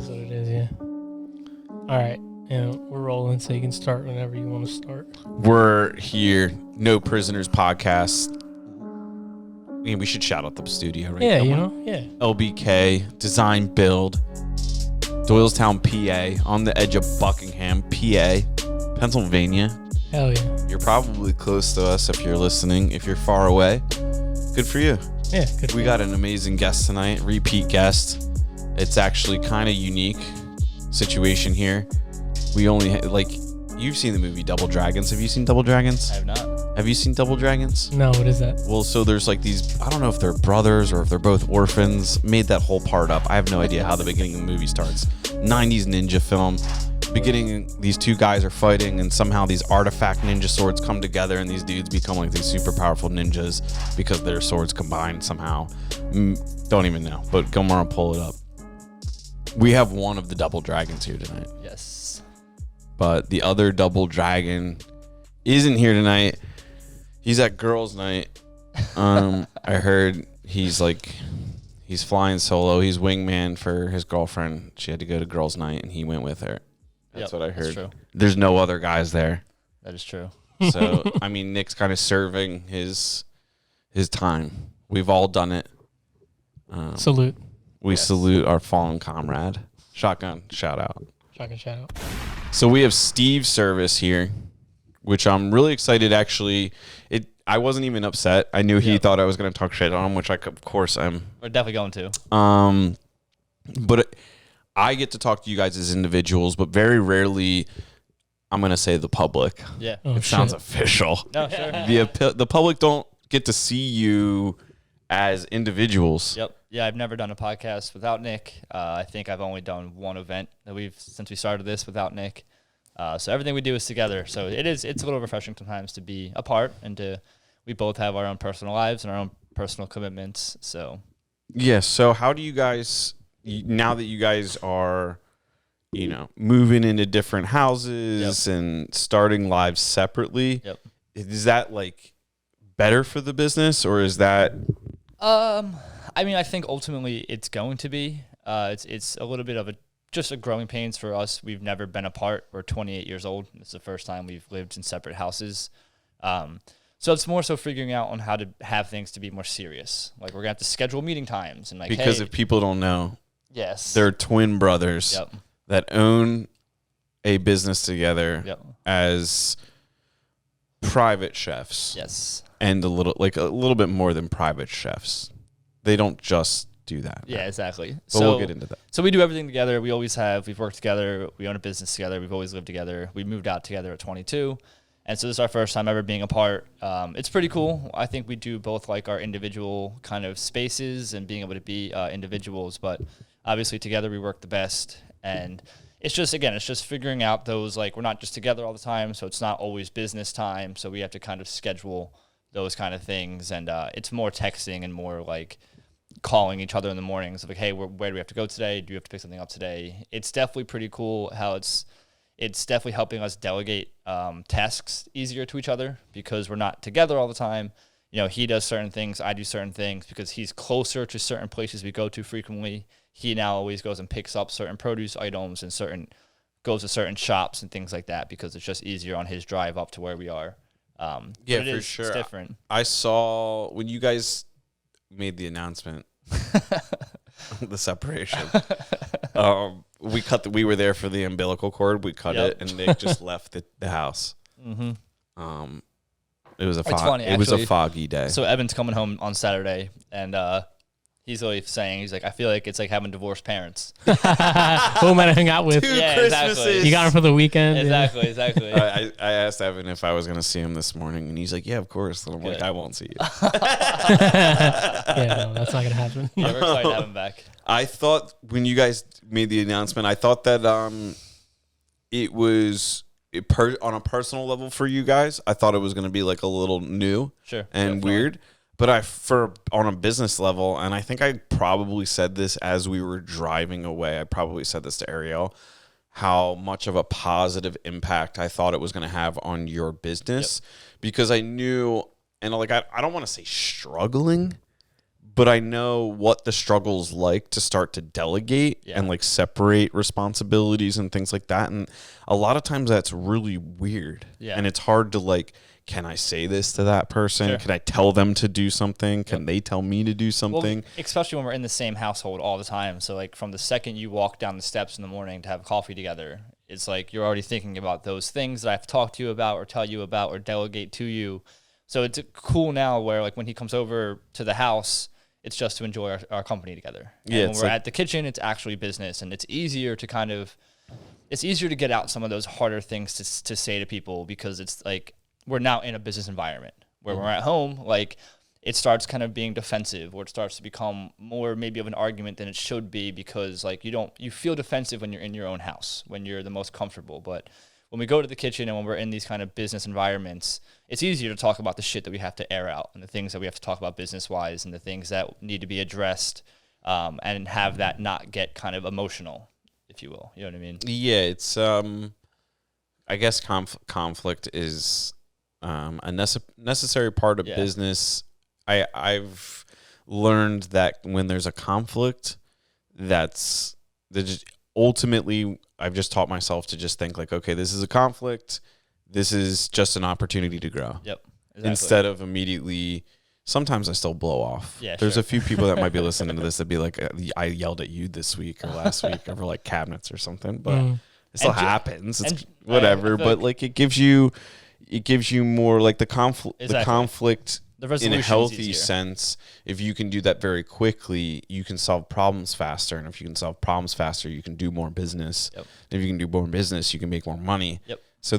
is what it is, yeah. All right. And we're rolling, so you can start whenever you want to start. We're here, No Prisoners Podcast. I mean, we should shout out the studio, right? Yeah, Yeah. LBK, Design Build, Doylestown, PA, on the edge of Buckingham, PA, Pennsylvania. Hell yeah. You're probably close to us if you're listening. If you're far away, good for you. Yeah, good. We got an amazing guest tonight, repeat guest. It's actually kind of unique situation here. We only you've seen the movie Double Dragons. Have you seen Double Dragons? I have not. Have you seen Double Dragons? No, what is that? Well, so there's like these, I don't know if they're brothers or if they're both orphans. Made that whole part up. I have no idea how the beginning of the movie starts. 90s ninja film. Beginning, these two guys are fighting and somehow these artifact ninja swords come together and these dudes become like these super powerful ninjas because their swords combined somehow. Don't even know, but Gilmore will pull it up. We have one of the Double Dragons here tonight. Yes. But the other Double Dragon isn't here tonight. He's at girls' night. I heard he's flying solo. He's wingman for his girlfriend. She had to go to girls' night, and he went with her. That's what I heard. That's true. There's no other guys there. That is true. So, I mean, Nick's kind of serving his time. We've all done it. Salute. We salute our fallen comrade. Shotgun, shout out. Shotgun shout out. So we have Steve Servis here, which I'm really excited. Actually, I wasn't even upset. I knew he thought I was going to talk shit on him, which of course am. We're definitely going to. But I get to talk to you guys as individuals, but very rarely I'm going to say the public. Yeah. Oh, It sounds official. No, sure. The public don't get to see you as individuals. Yep. Yeah, I've never done a podcast without Nick. I think I've only done one event since we started this without Nick. So everything we do is together. So it's a little refreshing sometimes to be apart and we both have our own personal lives and our own personal commitments. So yeah. So how do you guys, now that you guys are, moving into different houses and starting lives separately, is that like better for the business or is that? I mean, I think ultimately it's going to be. It's a little bit of just a growing pains for us. We've never been apart. We're 28 years old. It's the first time we've lived in separate houses. So it's more so figuring out on how to have things to be more serious. Like we're gonna have to schedule meeting times and Because if people don't know, yes, they're twin brothers that own a business together as private chefs. Yes. And a little bit more than private chefs. They don't just do that. Yeah, exactly. But we'll get into that. So we do everything together. We always have. We've worked together. We own a business together. We've always lived together. We moved out together at 22. And so this is our first time ever being apart. It's pretty cool. I think we do both like our individual kind of spaces and being able to be individuals. But obviously together we work the best. And it's just figuring out those, like, we're not just together all the time. So it's not always business time. So we have to kind of schedule those kind of things. And it's more texting and more like calling each other in the mornings of like, hey, where do we have to go today? Do you have to pick something up today? It's definitely pretty cool how it's definitely helping us delegate tasks easier to each other because we're not together all the time. He does certain things, I do certain things because he's closer to certain places we go to frequently. He now always goes and picks up certain produce items and goes to certain shops and things like that because it's just easier on his drive up to where we are. Yeah, for sure. It's different. I saw when you guys made the announcement, the separation. We were there for the umbilical cord. We cut it, and Nick just left the house. Mm-hmm. It was funny, was a foggy day. So Evan's coming home on Saturday, and he's always saying, he's like, I feel like it's like having divorced parents. Who am I to hang out with? Yeah, exactly. You got him for the weekend. Exactly. I asked Evan if I was going to see him this morning, and he's like, yeah, of course. And I'm like, I won't see you. Yeah, no, that's not going to happen. Yeah, we're excited to have him back. I thought when you guys made the announcement, I thought that it was on a personal level for you guys. I thought it was going to be like a little new and weird. But on a business level, and I think I probably said this as we were driving away, I probably said this to Ariel, how much of a positive impact I thought it was going to have on your business. Because I knew, and like I don't want to say struggling, but I know what the struggle's like to start to delegate and like separate responsibilities and things like that. And a lot of times that's really weird. Yeah. And it's hard to like, can I say this to that person? Sure. Can I tell them to do something? Can they tell me to do something? Well, especially when we're in the same household all the time. So like from the second you walk down the steps in the morning to have coffee together, it's like you're already thinking about those things that I have to talk to you about or tell you about or delegate to you. So it's cool now where like when he comes over to the house, it's just to enjoy our company together. And when we're at the kitchen, it's actually business, and it's easier to get out some of those harder things to say to people, because it's like we're now in a business environment where we're at home. Like it starts kind of being defensive, or it starts to become more maybe of an argument than it should be, because like you feel defensive when you're in your own house, when you're the most comfortable. But when we go to the kitchen and when we're in these kind of business environments, it's easier to talk about the shit that we have to air out, and the things that we have to talk about business-wise, and the things that need to be addressed, and have that not get kind of emotional, if you will. You know what I mean? Yeah, it's I guess conflict is a necessary part of business. I've learned that when there's a conflict, that's ultimately I've just taught myself to just think like, okay, this is a conflict. This is just an opportunity to grow. Yep. Exactly. Instead of immediately, sometimes I still blow off. Yeah, There's a few people that might be listening to this that'd be like, I yelled at you this week or last week over like cabinets or something, but it still happens. It's whatever. But like it gives you more like the conflict, in a healthy sense. If you can do that very quickly, you can solve problems faster. And if you can solve problems faster, you can do more business. Yep. If you can do more business, you can make more money. Yep. So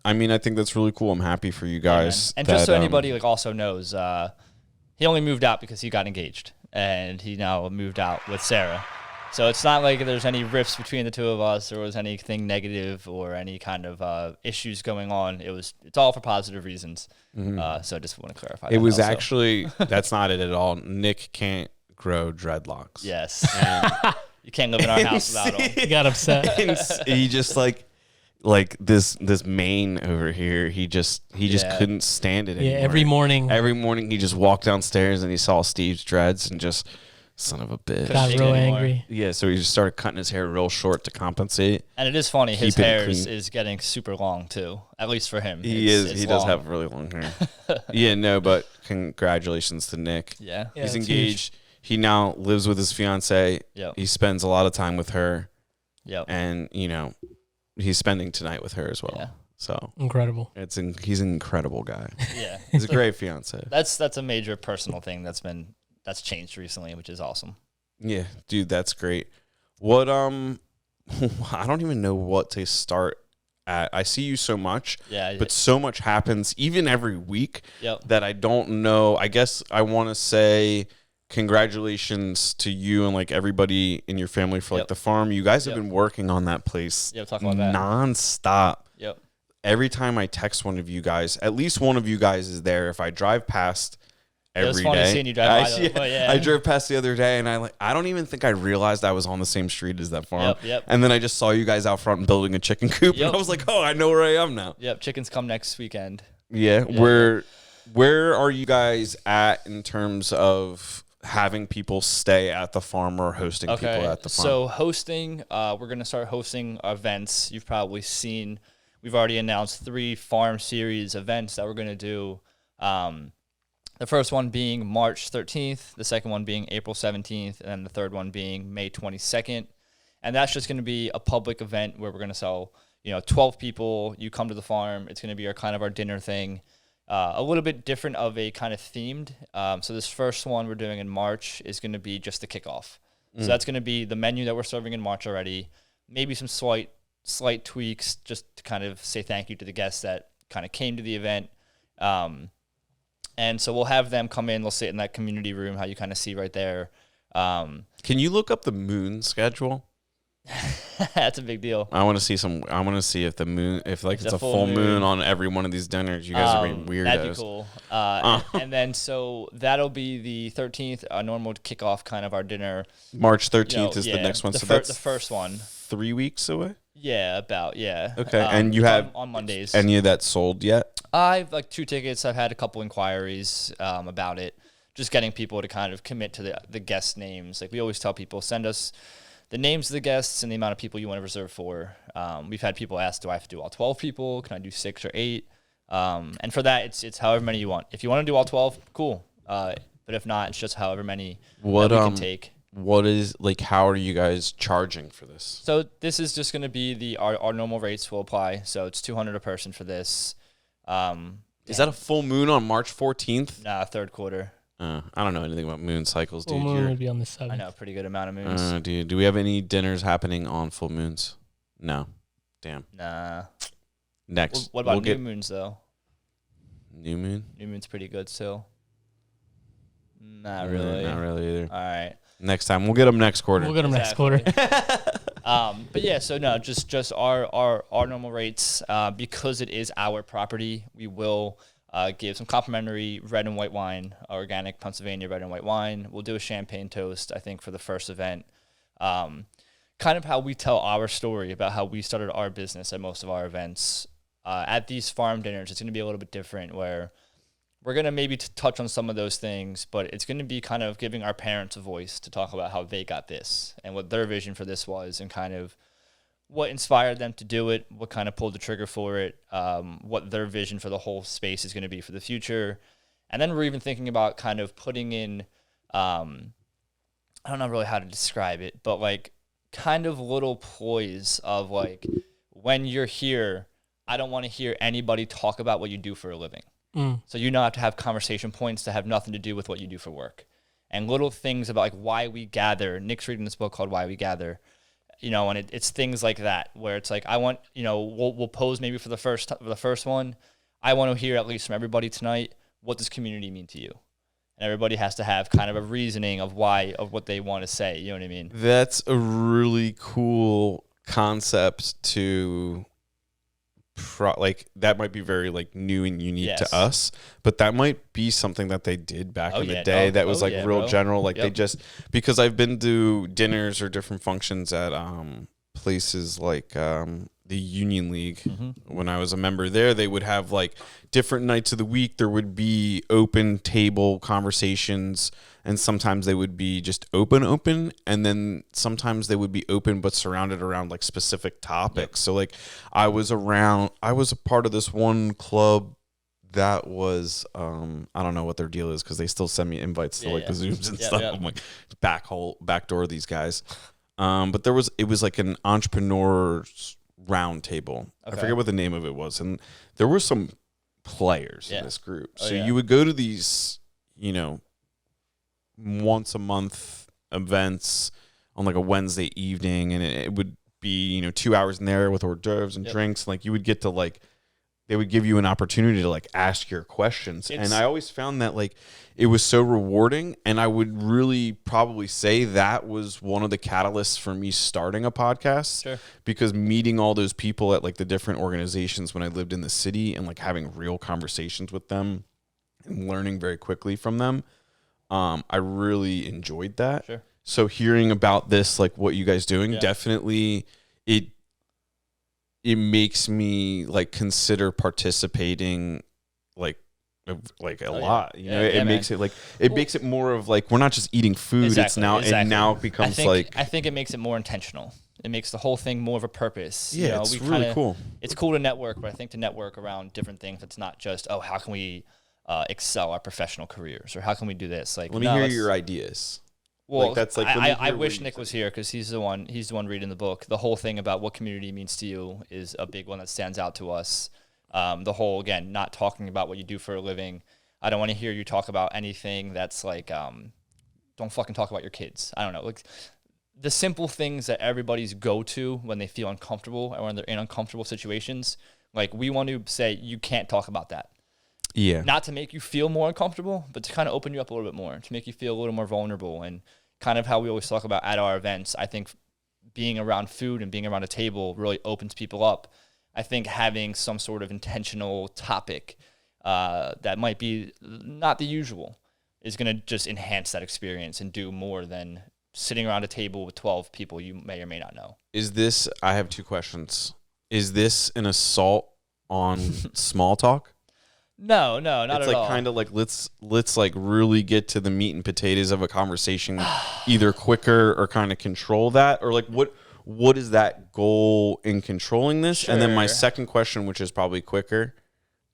I think that's really cool. I'm happy for you guys. And just so anybody like also knows, he only moved out because he got engaged, and he now moved out with Sarah. So it's not like there's any rifts between the two of us, or was anything negative or any kind of issues going on. It's all for positive reasons. So I just want to clarify. It was actually, that's not it at all. Nick can't grow dreadlocks. Yes. And you can't live in our house without them. He got upset. He just like this mane over here, he just couldn't stand it anymore. Every morning he just walked downstairs and he saw Steve's dreads and just, son of a bitch. Got real angry. Yeah, so he just started cutting his hair real short to compensate. And it is funny, his hair is getting super long too, at least for him. He does have really long hair. Yeah, no, but congratulations to Nick. Yeah. He's engaged. Huge. He now lives with his fiance. Yep. He spends a lot of time with her. Yep. And, he's spending tonight with her as well. Yeah. So incredible. He's an incredible guy. Yeah. He's a great fiance. That's a major personal thing that's changed recently, which is awesome. Yeah, dude, that's great. What I don't even know what to start at. I see you so much, but so much happens even every week that I don't know. I guess I want to say congratulations to you and like everybody in your family for like the farm. You guys have been working on that place talk about that. nonstop. Yep. Every time I text one of you guys, at least one of you guys is there. If I drive past every day. Funny seeing you drive by I drove past the other day and I don't even think I realized I was on the same street as that farm. And then I just saw you guys out front and building a chicken coop and I was like, oh, I know where I am now. Yep, chickens come next weekend. Yeah. Where are you guys at in terms of having people stay at the farm or hosting people at the farm? So hosting, we're going to start hosting events. You've probably seen, we've already announced 3 farm series events that we're going to do. The first one being March 13th, the second one being April 17th, and then the third one being May 22nd. And that's just going to be a public event where we're going to sell, 12 people. You come to the farm. It's going to be our dinner thing. A little bit different of a kind of themed. So this first one we're doing in March is going to be just the kickoff. So that's going to be the menu that we're serving in March already. Maybe some slight tweaks just to kind of say thank you to the guests that kind of came to the event. And so we'll have them come in. They'll sit in that community room, how you kind of see right there. Can you look up the moon schedule? That's a big deal. I want to see if the moon, if it's a full moon on every one of these dinners. You guys are being weirdos. That'd be cool. And then so that'll be the 13th, a normal kickoff kind of our dinner. March 13th is the next one. So that's the first one. 3 weeks away? Yeah, about, yeah. Okay, and you have on Mondays. Any of that sold yet? I've 2 tickets. I've had a couple inquiries about it. just getting people to kind of commit to the guest names. Like we always tell people, send us the names of the guests and the amount of people you want to reserve for. We've had people ask, do I have to do all 12 people? Can I do 6 or 8? And for that, it's however many you want. If you want to do all 12, cool. But if not, it's just however many that we can take. What is, like, how are you guys charging for this? So this is just going to be our normal rates will apply. So it's $200 a person for this. Is that a full moon on March 14th? Nah, third quarter. I don't know anything about moon cycles, Full dude. moon would be on the 7th. I know, pretty good amount of moons. Dude, do we have any dinners happening on full moons? No. Damn. Nah. Next. What about new moons, though? New moon? New moon's pretty good still. Not really. Not really either. All right. Next time. We'll get them next quarter. We'll get them next quarter. But yeah, so no, just our normal rates. Because it is our property, we will give some complimentary red and white wine, organic Pennsylvania red and white wine. We'll do a champagne toast, I think, for the first event. Kind of how we tell our story about how we started our business at most of our events. At these farm dinners, it's going to be a little bit different where we're going to maybe touch on some of those things, but it's going to be kind of giving our parents a voice to talk about how they got this and what their vision for this was and kind of what inspired them to do it, what kind of pulled the trigger for it, what their vision for the whole space is going to be for the future. And then we're even thinking about kind of putting in, I don't know really how to describe it, but like kind of little ploys of like, when you're here, I don't want to hear anybody talk about what you do for a living. So you not have to have conversation points that have nothing to do with what you do for work. And little things about like why we gather. Nick's reading this book called Why We Gather. And it's things like that where it's like, I want, we'll pose maybe for the first one. I want to hear at least from everybody tonight, what does community mean to you? And everybody has to have kind of a reasoning of why, of what they want to say. You know what I mean? That's a really cool concept to that might be very like new and unique to us, but that might be something that they did back in the day that was real general. Like they just, because I've been to dinners or different functions at places like the Union League. When I was a member there, they would have like different nights of the week. There would be open table conversations, and sometimes they would be just open, and then sometimes they would be open but surrounded around like specific topics. So like I was a part of this one club that was I don't know what their deal is because they still send me invites to like the Zooms and stuff. I'm like backdoor these guys. But it was like an entrepreneur's round table. I forget what the name of it was, and there were some players in this group. So you would go to these, once a month events on like a Wednesday evening, and it would be 2 hours in there with hors d'oeuvres and drinks. Like you would get to like, they would give you an opportunity to like ask your questions. And I always found that like it was so rewarding, and I would really probably say that was one of the catalysts for me starting a podcast. Because meeting all those people at like the different organizations when I lived in the city and like having real conversations with them and learning very quickly from them, I really enjoyed that. So hearing about this, like what you guys doing, definitely it makes me like consider participating like a lot. It makes it like makes it more of like we're not just eating food. It's now and now it becomes I think it makes it more intentional. It makes the whole thing more of a purpose. Yeah, it's really cool. It's cool to network, but I think to network around different things. It's not just how can we excel our professional careers, or how can we do this? Like, let me hear your ideas. Well, like, that's like I wish Nick was here because he's the one reading the book. The whole thing about what community means to you is a big one that stands out to us. The whole, again, not talking about what you do for a living. I don't want to hear you talk about anything that's like, don't fucking talk about your kids. I don't know, like the simple things that everybody's go to when they feel uncomfortable or when they're in uncomfortable situations. Like we want to say you can't talk about that. Yeah. Not to make you feel more uncomfortable, but to kind of open you up a little bit more, to make you feel a little more vulnerable. And kind of how we always talk about at our events, I think being around food and being around a table really opens people up. I think having some sort of intentional topic that might be not the usual is going to just enhance that experience and do more than sitting around a table with 12 people you may or may not know. I have two questions. Is this an assault on small talk? No, not It's at like all. kind of like let's like really get to the meat and potatoes of a conversation, either quicker or kind of control that, or like what is that goal in controlling this? And then my Sure. second question, which is probably quicker,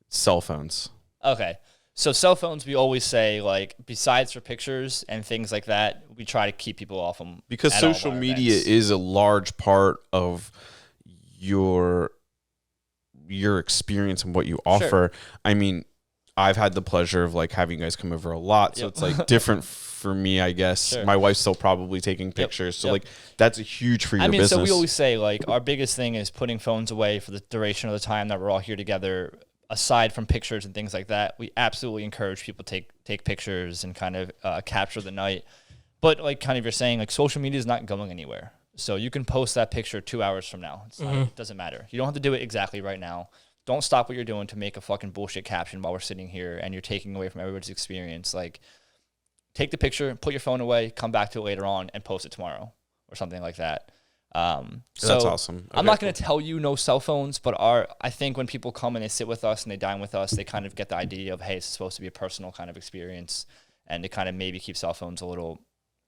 cell phones. Okay. So cell phones, we always say, like, besides for pictures and things like that, we try to keep people off them. Because at all of social our media events. is a large part of your experience and what you offer. I mean, I've had the pleasure of like having you guys come over a lot, so Yep. it's like different for me, I guess. Sure. My wife's still probably taking pictures, so like that's a huge for your business. So we always say, like, our biggest thing is putting phones away for the duration of the time that we're all here together. Aside from pictures and things like that, we absolutely encourage people to take pictures and kind of capture the night. But like kind of you're saying, like, social media is not going anywhere. So you can post that picture 2 hours from now. It doesn't matter. You don't have to do it exactly right now. Don't stop what you're doing to make a fucking bullshit caption while we're sitting here and you're taking away from everybody's experience. Like, take the picture, put your phone away, come back to it later on, and post it tomorrow or something like that. So that's awesome. I'm not going to tell you no cell phones, but I think when people come and they sit with us and they dine with us, they kind of get the idea of, hey, it's supposed to be a personal kind of experience, and to kind of maybe keep cell phones a little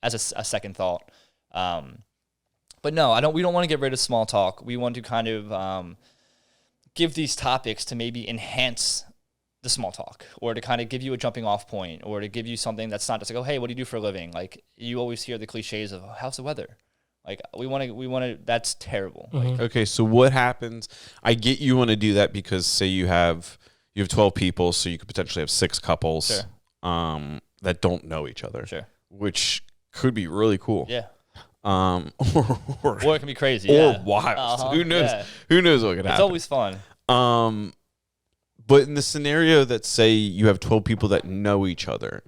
as a second thought. But no, we don't want to get rid of small talk. We want to kind of give these topics to maybe enhance the small talk, or to kind of give you a jumping off point, or to give you something that's not just like, oh, hey, what do you do for a living? Like, you always hear the cliches of, how's the weather? Like, we want to, that's terrible. Like, Okay, so what happens? I get you want to do that because say you have 12 people, so you could potentially have 6 couples Sure. That don't know each other. Sure. Which could be really cool. Yeah. Or Or it can be crazy. or Yeah. wild. Who knows? Yeah. Who knows what could happen? It's always fun. But in the scenario that say you have 12 people that know each other,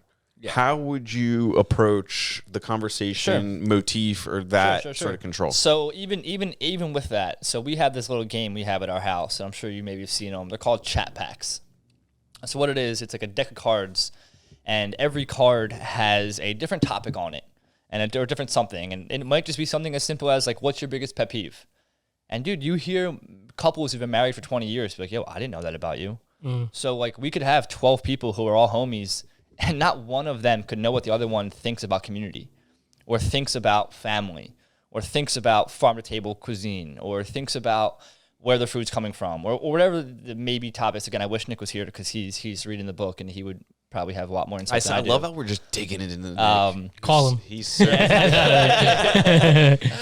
how would you approach the conversation motif or that sort of control? So even with that, so we have this little game we have at our house, and I'm sure you maybe have seen them. They're called chat packs. So what it is, it's like a deck of cards, and every card has a different topic on it, and a different something, and it might just be something as simple as like, what's your biggest pet peeve? And dude, you hear couples who've been married for 20 years be like, yo, I didn't know that about you. So like, we could have 12 people who are all homies, and not one of them could know what the other one thinks about community, or thinks about family, or thinks about farm-to-table cuisine, or thinks about where the food's coming from, or whatever the maybe topics. Again, I wish Nick was here because he's reading the book and he would probably have a lot more insight. I love how we're just digging it into Nick. Call him. He's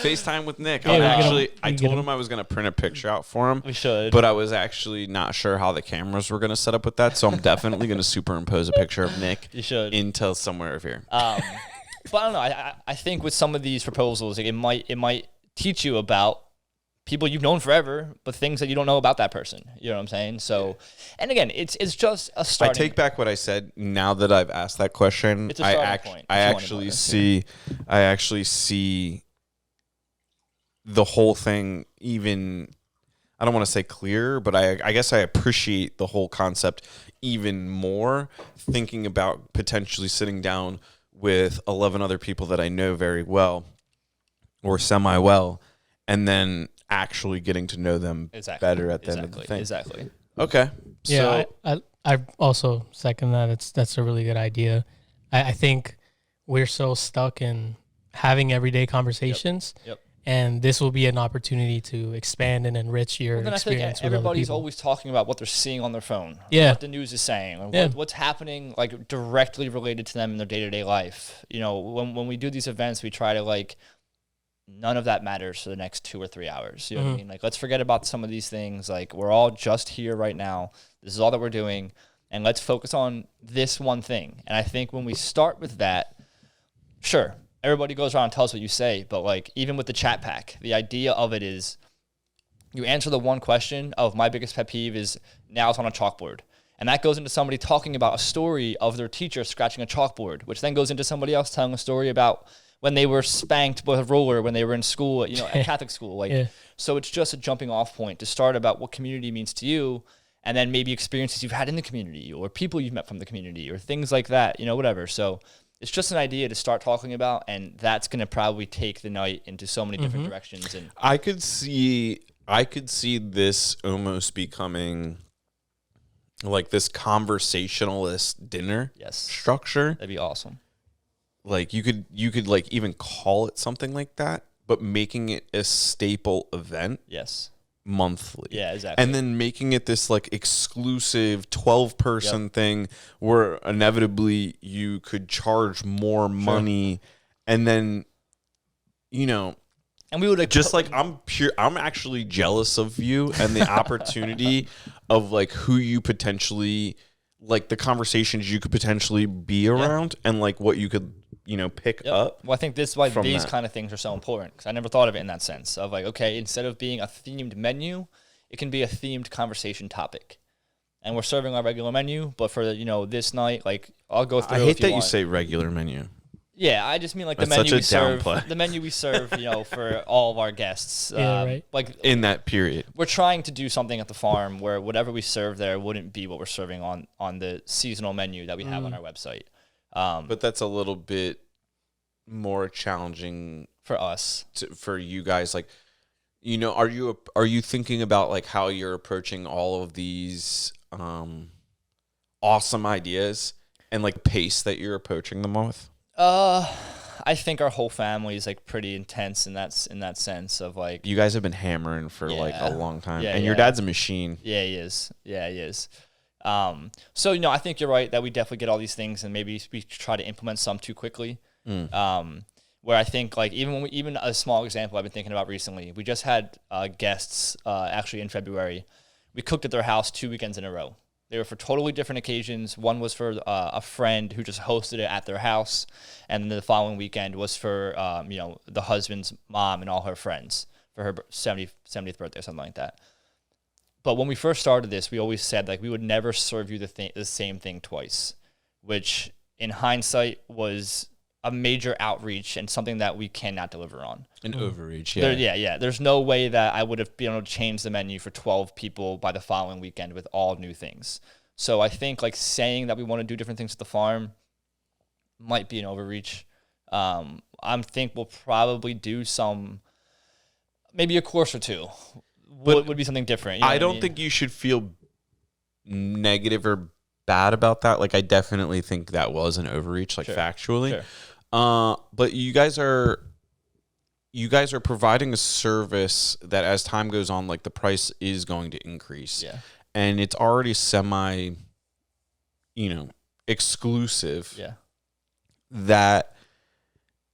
FaceTime with Nick. Yeah, I told him I was going to print a picture out for him. We should. But I was actually not sure how the cameras were going to set up with that, so I'm definitely going to superimpose a picture of Nick You should. into somewhere of here. But I don't know. I think with some of these proposals, like, it might teach you about people you've known forever, but things that you don't know about that person. You know what I'm saying? So, and again, it's just a I starting. take back what I said. Now that I've asked that question, It's a starting point, I if you wanna actually see the whole thing. Even I don't want to say clearer, but I guess I appreciate the whole concept even more. Thinking about potentially sitting down with 11 other people that I know very well or semi well, and then actually getting to know them better at the end of the thing. Exactly. Okay. Yeah, So, I also second that. That's a really good idea. I think we're so stuck in having everyday conversations. Yep. And this will be an opportunity to expand and enrich your Well, then experience I think with other everybody's people. always talking about what they're seeing on their phone, Yeah. what the news is saying, or Yeah. what's happening, like, directly related to them in their day-to-day life. You know, when we do these events, we try to, like, none of that matters for the next 2 or 3 hours. You know what I mean? Like, let's forget about some of these things. Like, we're all just here right now. This is all that we're doing, and let's focus on this one thing. And I think when we start with that, sure, everybody goes around and tells what you say, but like, even with the chat pack, the idea of it is you answer the one question of my biggest pet peeve is nails on a chalkboard. And that goes into somebody talking about a story of their teacher scratching a chalkboard, which then goes into somebody else telling a story about when they were spanked with a ruler when they were in school, you know, at Catholic school. Like, so it's just a jumping off point to start about what community means to you, and then maybe experiences you've had in the community, or people you've met from the community, or things like that, you know, whatever. So it's just an idea to start talking about, and that's going to probably take the night into so many different directions. And I could see this almost becoming like this conversationalist dinner Yes. structure. That'd be awesome. Like you could like even call it something like that, but making it a staple event Yes. monthly. Yeah, exactly. And then making it this like exclusive 12-person thing where inevitably you could charge more money, and then and we would just like I'm actually jealous of you and the opportunity of like who you potentially, like the conversations you could potentially be around, and like what you could pick up. Well, I think this is why these that. kind of things are so important, because I never thought of it in that sense of like, okay, instead of being a themed menu, it can be a themed conversation topic. And we're serving our regular menu, but for this night, like I'll go through. I hate that you say regular menu. Yeah, I just mean like the That's menu we such a serve. downplay. The menu we serve, for all of our guests. Yeah, right. Like In that period. we're trying to do something at the farm where whatever we serve there wouldn't be what we're serving on the seasonal menu that we have on our website. But that's a little bit more challenging For us, for you guys. Like, are you thinking about like how you're approaching all of these awesome ideas and like pace that you're approaching them with? I think our whole family is like pretty intense in that sense of like. You guys have been hammering for like a Yeah. long time, Yeah, and your dad's a machine. Yeah, he is. Yeah, he is. So I think you're right that we definitely get all these things, and maybe we try to implement some too quickly. Where I think like even a small example I've been thinking about recently, we just had guests actually in February. We cooked at their house 2 weekends in a row. They were for totally different occasions. One was for a friend who just hosted it at their house, and then the following weekend was for the husband's mom and all her friends for her 70th birthday or something like that. But when we first started this, we always said like we would never serve you the same thing twice, which in hindsight was a major outreach and something that we cannot deliver on. An overreach, yeah. Yeah. There's no way that I would have been able to change the menu for 12 people by the following weekend with all new things. So I think like saying that we want to do different things at the farm might be an overreach. I think we'll probably do maybe a course or two. Would be something different. I don't think you should feel negative or bad about that. Like I definitely think that was an overreach, like factually. Sure. But you guys are providing a service that as time goes on, like the price is going to increase. Yeah. And it's already semi, exclusive. Yeah. That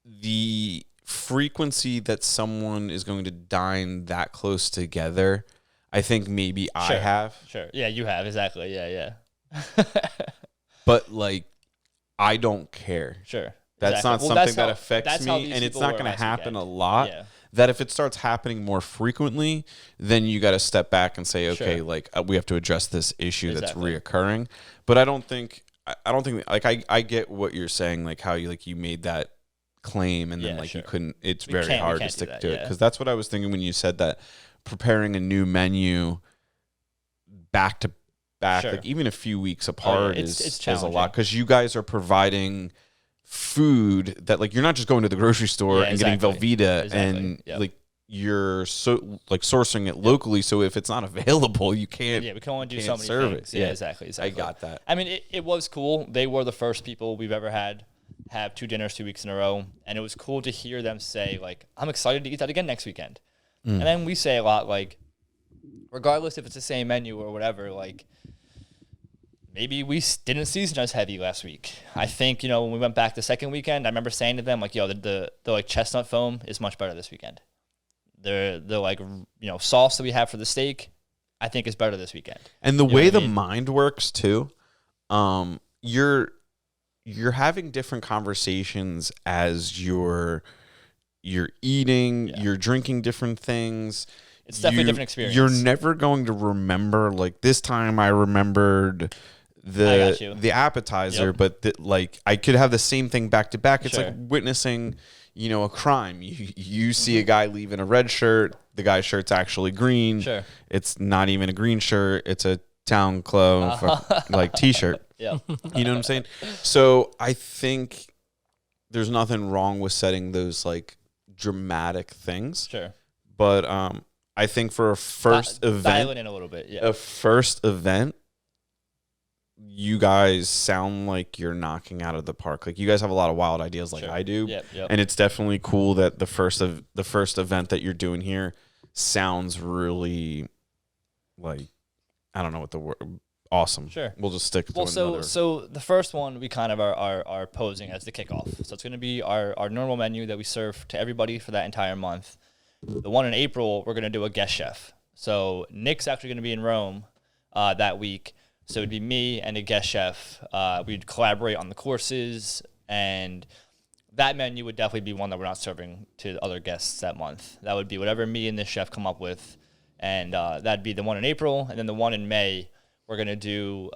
the frequency that someone is going to dine that close together, I think maybe I have. Sure. Yeah, you have. Exactly. Yeah. But like, I don't care. Sure. That's exactly. not something that affects me, and it's not going to happen a lot. Yeah. That if it starts happening more frequently, then you got to step back and say, okay, Sure. like we have to address this issue that's Exactly. reoccurring. But I don't think like I get what you're saying, like how you made that claim, and then Yeah, like sure. you couldn't. It's We very can't hard to do stick that, to it, yeah. because that's what I was thinking when you said that preparing a new menu back to back, Sure. like even a few weeks apart It's is a challenging. lot, because you guys are providing food that like you're not just going to the grocery store Yeah, and exactly. getting Velveeta Exactly. and Yep. like you're sourcing it locally. So if it's not available, you can't. Yeah, we can only do can't so many serve things. it. Yeah, Yeah. exactly. I got that. I mean, it was cool. They were the first people we've ever had have 2 dinners 2 weeks in a row, and it was cool to hear them say like, "I'm excited to eat that again next weekend." And then we say a lot like, regardless if it's the same menu or whatever, like maybe we didn't season as heavy last week. I think when we went back the second weekend, I remember saying to them like, "Yo, the like chestnut foam is much better this weekend. The like sauce that we have for the steak, I think is better this weekend." And the You know way what I the mean? mind works too, you're having different conversations as you're eating, you're drinking different things. It's definitely a different experience. You're never going to remember like this time I remembered I got you. the appetizer, Yep. but like I could have the same thing back to back. It's Sure. like witnessing, a crime. You see a guy leaving a red shirt, the guy's shirt's actually green. Sure. It's not even a green shirt, it's a Town Clo like t-shirt. Yeah. You know what I'm saying? So I think there's nothing wrong with setting those like dramatic things. Sure. But I think for a first Dial event, it in a little bit. Yeah. a first event, you guys sound like you're knocking out of the park. Like you guys have a lot of wild ideas, like Sure. I do, Yep. and it's definitely cool that the first event that you're doing here sounds really like I don't know what the word. Awesome. Sure. We'll just stick to Well, another. so the first one we kind of are posing as the kickoff. So it's going to be our normal menu that we serve to everybody for that entire month. The one in April, we're going to do a guest chef. So Nick's actually going to be in Rome that week. So it'd be me and a guest chef. We'd collaborate on the courses, and that menu would definitely be one that we're not serving to other guests that month. That would be whatever me and this chef come up with, and that'd be the one in April. And then the one in May, we're going to do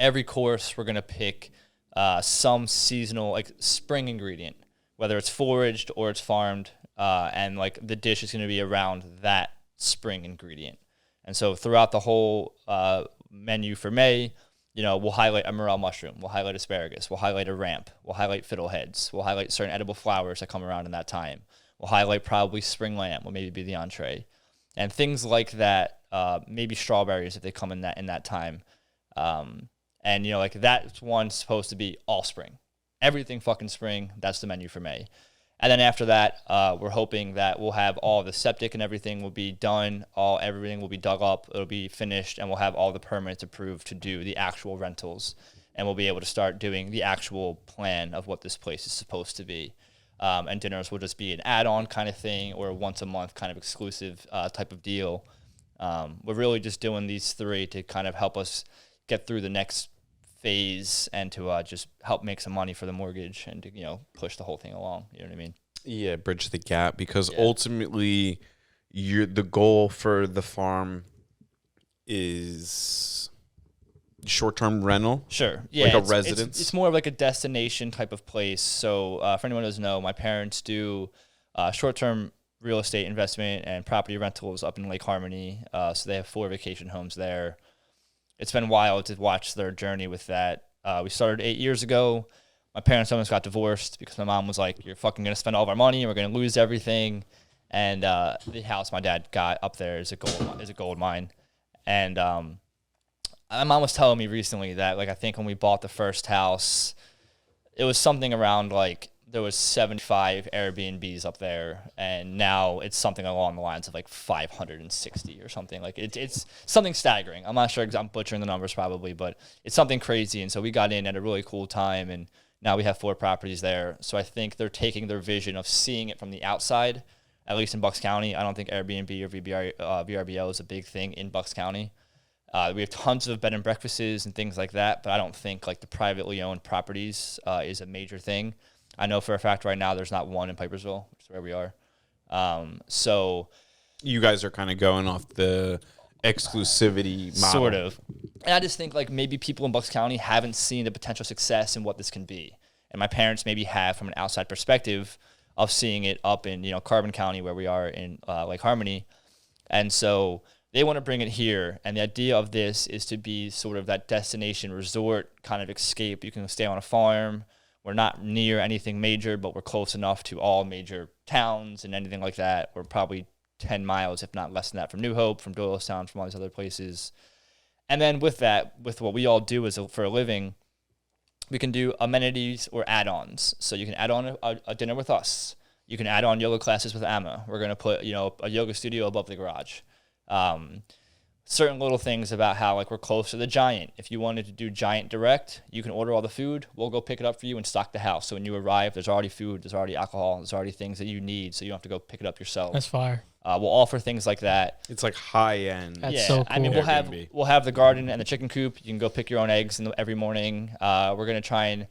every course, we're going to pick some seasonal, like spring ingredient, whether it's foraged or it's farmed, and like the dish is going to be around that spring ingredient. And so throughout the whole menu for May, we'll highlight a morel mushroom, we'll highlight asparagus, we'll highlight a ramp, we'll highlight fiddleheads, we'll highlight certain edible flowers that come around in that time. We'll highlight probably spring lamb, will maybe be the entree, and things like that. Maybe strawberries if they come in that time. And like that one's supposed to be all spring, everything fucking spring. That's the menu for May. And then after that, we're hoping that we'll have all the septic and everything will be done. Everything will be dug up. It'll be finished, and we'll have all the permits approved to do the actual rentals. And we'll be able to start doing the actual plan of what this place is supposed to be. And dinners will just be an add-on kind of thing, or a once a month kind of exclusive type of deal. We're really just doing these three to kind of help us get through the next phase and to just help make some money for the mortgage and to, push the whole thing along. You know what I mean? Yeah, bridge the gap, because ultimately the goal for the farm is short-term rental. Sure. Yeah. Like a residence. It's more of like a destination type of place. So for anyone who doesn't know, my parents do short-term real estate investment and property rentals up in Lake Harmony. So they have 4 vacation homes there. It's been wild to watch their journey with that. We started 8 years ago. My parents almost got divorced because my mom was like, "You're fucking gonna spend all of our money and we're gonna lose everything." And the house my dad got up there is a gold mine. And my mom was telling me recently that, like, I think when we bought the first house, it was something around like there was 75 Airbnbs up there, and now it's something along the lines of like 560 or something. Like it's something staggering. I'm not sure, I'm butchering the numbers probably, but it's something crazy. And so we got in at a really cool time, and now we have 4 properties there. So I think they're taking their vision of seeing it from the outside, at least in Bucks County. I don't think Airbnb or VRBO is a big thing in Bucks County. We have tons of bed and breakfasts and things like that, but I don't think like the privately owned properties is a major thing. I know for a fact right now there's not one in Pipersville, which is where we are. So You guys are kind of going off the exclusivity model. sort of. And I just think like maybe people in Bucks County haven't seen the potential success in what this can be. And my parents maybe have from an outside perspective of seeing it up in, Carbon County where we are in Lake Harmony. And so they want to bring it here. And the idea of this is to be sort of that destination resort kind of escape. You can stay on a farm. We're not near anything major, but we're close enough to all major towns and anything like that. We're probably 10 miles, if not less than that, from New Hope, from Doylestown, from all these other places. And then with that, with what we all do for a living, we can do amenities or add-ons. So you can add on a dinner with us. You can add on yoga classes with Amma. We're going to put, a yoga studio above the garage. Certain little things about how like we're close to the Giant. If you wanted to do Giant direct, you can order all the food. We'll go pick it up for you and stock the house. So when you arrive, there's already food, there's already alcohol, there's already things that you need, so you don't have to go pick it up yourself. That's fire. We'll offer things like that. It's like high end. That's so cool. I mean, Airbnb. we'll have the garden and the chicken coop. You can go pick your own eggs every morning. We're gonna try and,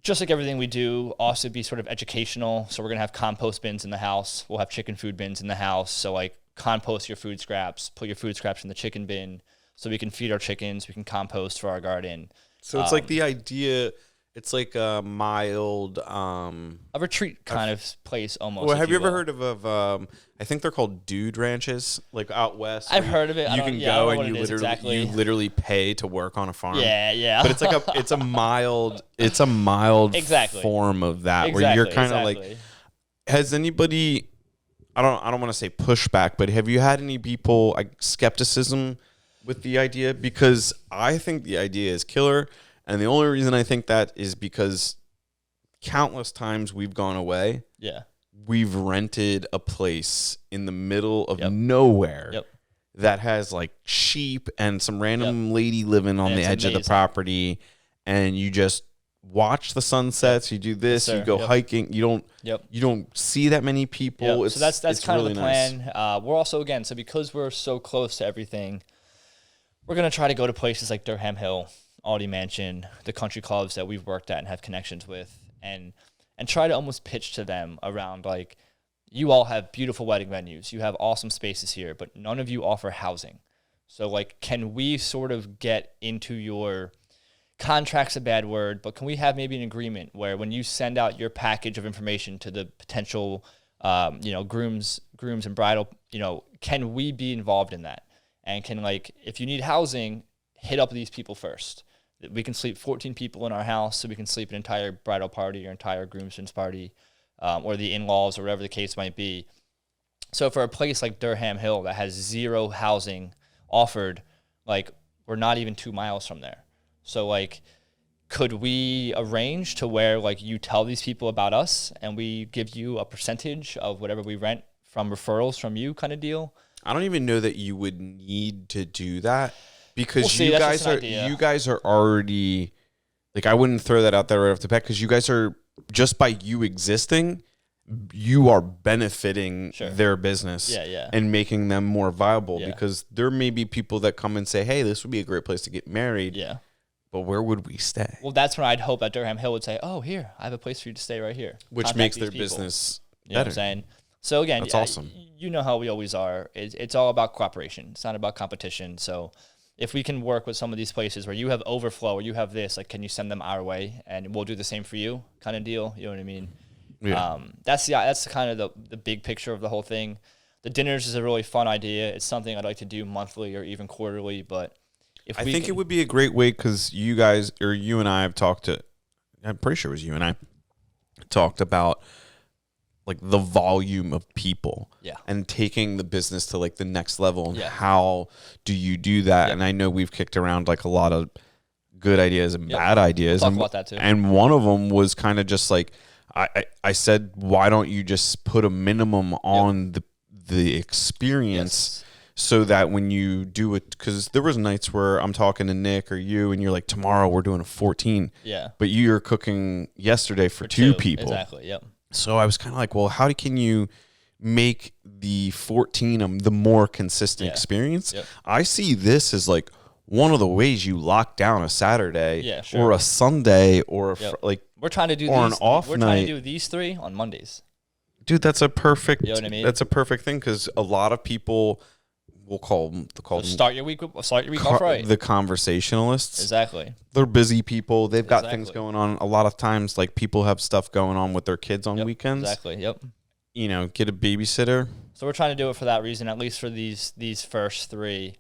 just like everything we do, also be sort of educational. So we're gonna have compost bins in the house. We'll have chicken food bins in the house. So like compost your food scraps, put your food scraps in the chicken bin, so we can feed our chickens. We can compost for our garden. So it's like the idea. It's like a mild, A retreat kind of place almost. Well, if have you ever will. heard of I think they're called dude ranches, like out west. I've where heard of it. I You don't- can yeah, I don't go know and what you it is literally exactly. pay to work on a farm. Yeah. But it's a mild Exactly. form of that where you're kind of like. exactly. Has anybody? I don't want to say pushback, but have you had any people like skepticism with the idea because I think the idea is killer. And the only reason I think that is because countless times we've gone away. Yeah. We've rented a place in the middle of nowhere that has like sheep and some random lady living on the edge of the property. And you just watch the sunsets. You do this. You go hiking. You don't see that many people. So that's kind really of the plan. We're also, again, so because we're so close to everything, we're going to try to go to places like Durham Hill, Audi Mansion, the country clubs that we've worked at and have connections with, and try to almost pitch to them around like, you all have beautiful wedding venues. You have awesome spaces here, but none of you offer housing. So like, can we sort of get into your contract's a bad word, but can we have maybe an agreement where when you send out your package of information to the potential, grooms and bridal, can we be involved in that? And can, like, if you need housing, hit up these people first. We can sleep 14 people in our house, so we can sleep an entire bridal party or entire groomsmen's party, or the in-laws or whatever the case might be. So for a place like Durham Hill that has zero housing offered, like, we're not even 2 miles from there. So, like, could we arrange to where, like, you tell these people about us and we give you a percentage of whatever we rent from referrals from you kind of deal? I don't even know that you would need to do that because you guys are already, like, I wouldn't throw that out there right off the bat because you guys are, just by you existing, you are benefiting their business and making them more viable because there may be people that come and say, hey, this would be a great place to get married. Yeah. But where would we stay? Well, that's when I'd hope that Durham Hill would say, oh, here, I have a place for you to stay right here. Which Contact makes their people. business You know what I'm saying? So, again, that's awesome. You know how we always are. It's all about cooperation. It's not about competition. So if we can work with some of these places where you have overflow or you have this, like, can you send them our way? And we'll do the same for you kind of deal. You know what I mean? Yeah. That's kind of the big picture of the whole thing. The dinners is a really fun idea. It's something I'd like to do monthly or even quarterly, but I think it would be a great way because you guys, or you and I have talked to, I'm pretty sure it was you and I, talked about like the volume of people and taking the business to like the next level. And how do you do that? And I know we've kicked around like a lot of good ideas and bad ideas. We'll talk about that too. And one of them was kind of just like, I said, why don't you just put a minimum on the experience so that when you do it, because there was nights where I'm talking to Nick or you and you're like, tomorrow we're doing a 14. Yeah. But you're cooking yesterday for two people. Exactly. Yep. So I was kind of like, well, how can you make the 14 the more consistent experience? Yep. I see this as like one of the ways you lock down a Saturday or a Sunday or like we're trying to do or these, an off we're night. Trying to do these 3 on Mondays. Dude, that's a perfect. You know what I mean? That's a perfect thing because a lot of people will call them. Start your week off right. The conversationalists. Exactly. They're busy people. They've got things going on. A lot of times, like people have stuff going on with their kids on weekends. Exactly. Yep. You know, get a babysitter. So we're trying to do it for that reason, at least for these first 3.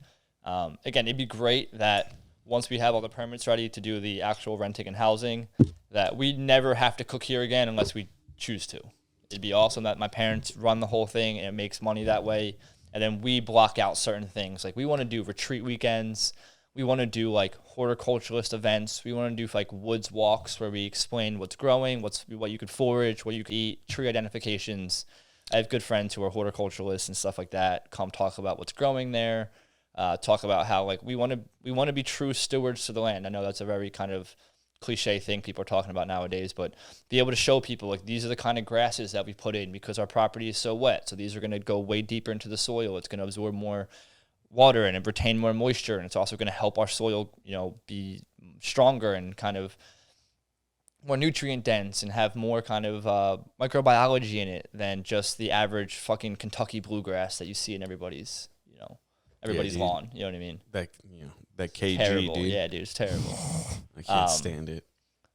Again, it'd be great that once we have all the permits ready to do the actual renting and housing, that we never have to cook here again unless we choose to. It'd be awesome that my parents run the whole thing and it makes money that way. And then we block out certain things. Like we want to do retreat weekends. We want to do like horticulturalist events. We want to do like woods walks where we explain what's growing, what you could forage, what you could eat, tree identifications. I have good friends who are horticulturalists and stuff like that. Come talk about what's growing there. Talk about how like we want to be true stewards to the land. I know that's a very kind of cliche thing people are talking about nowadays, but be able to show people like these are the kind of grasses that we put in because our property is so wet. So these are going to go way deeper into the soil. It's going to absorb more water and retain more moisture, and it's also going to help our soil, be stronger and kind of more nutrient dense and have more kind of microbiology in it than just the average fucking Kentucky bluegrass that you see in everybody's lawn. You know what I mean? That KG, terrible. dude. Yeah, dude, it's terrible. I can't stand it.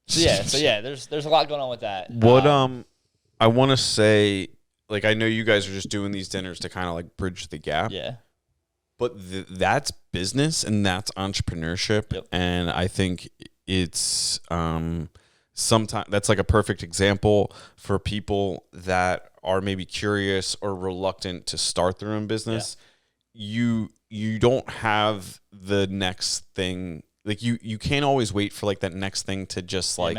So there's a lot going on with that. What I want to say, like, I know you guys are just doing these dinners to kind of like bridge the gap. Yeah. But that's business and that's entrepreneurship. Yep. And I think it's sometimes that's like a perfect example for people that are maybe curious or reluctant to start their own business. Yeah. you don't have the next thing. Like you can't always wait for like that next thing to just like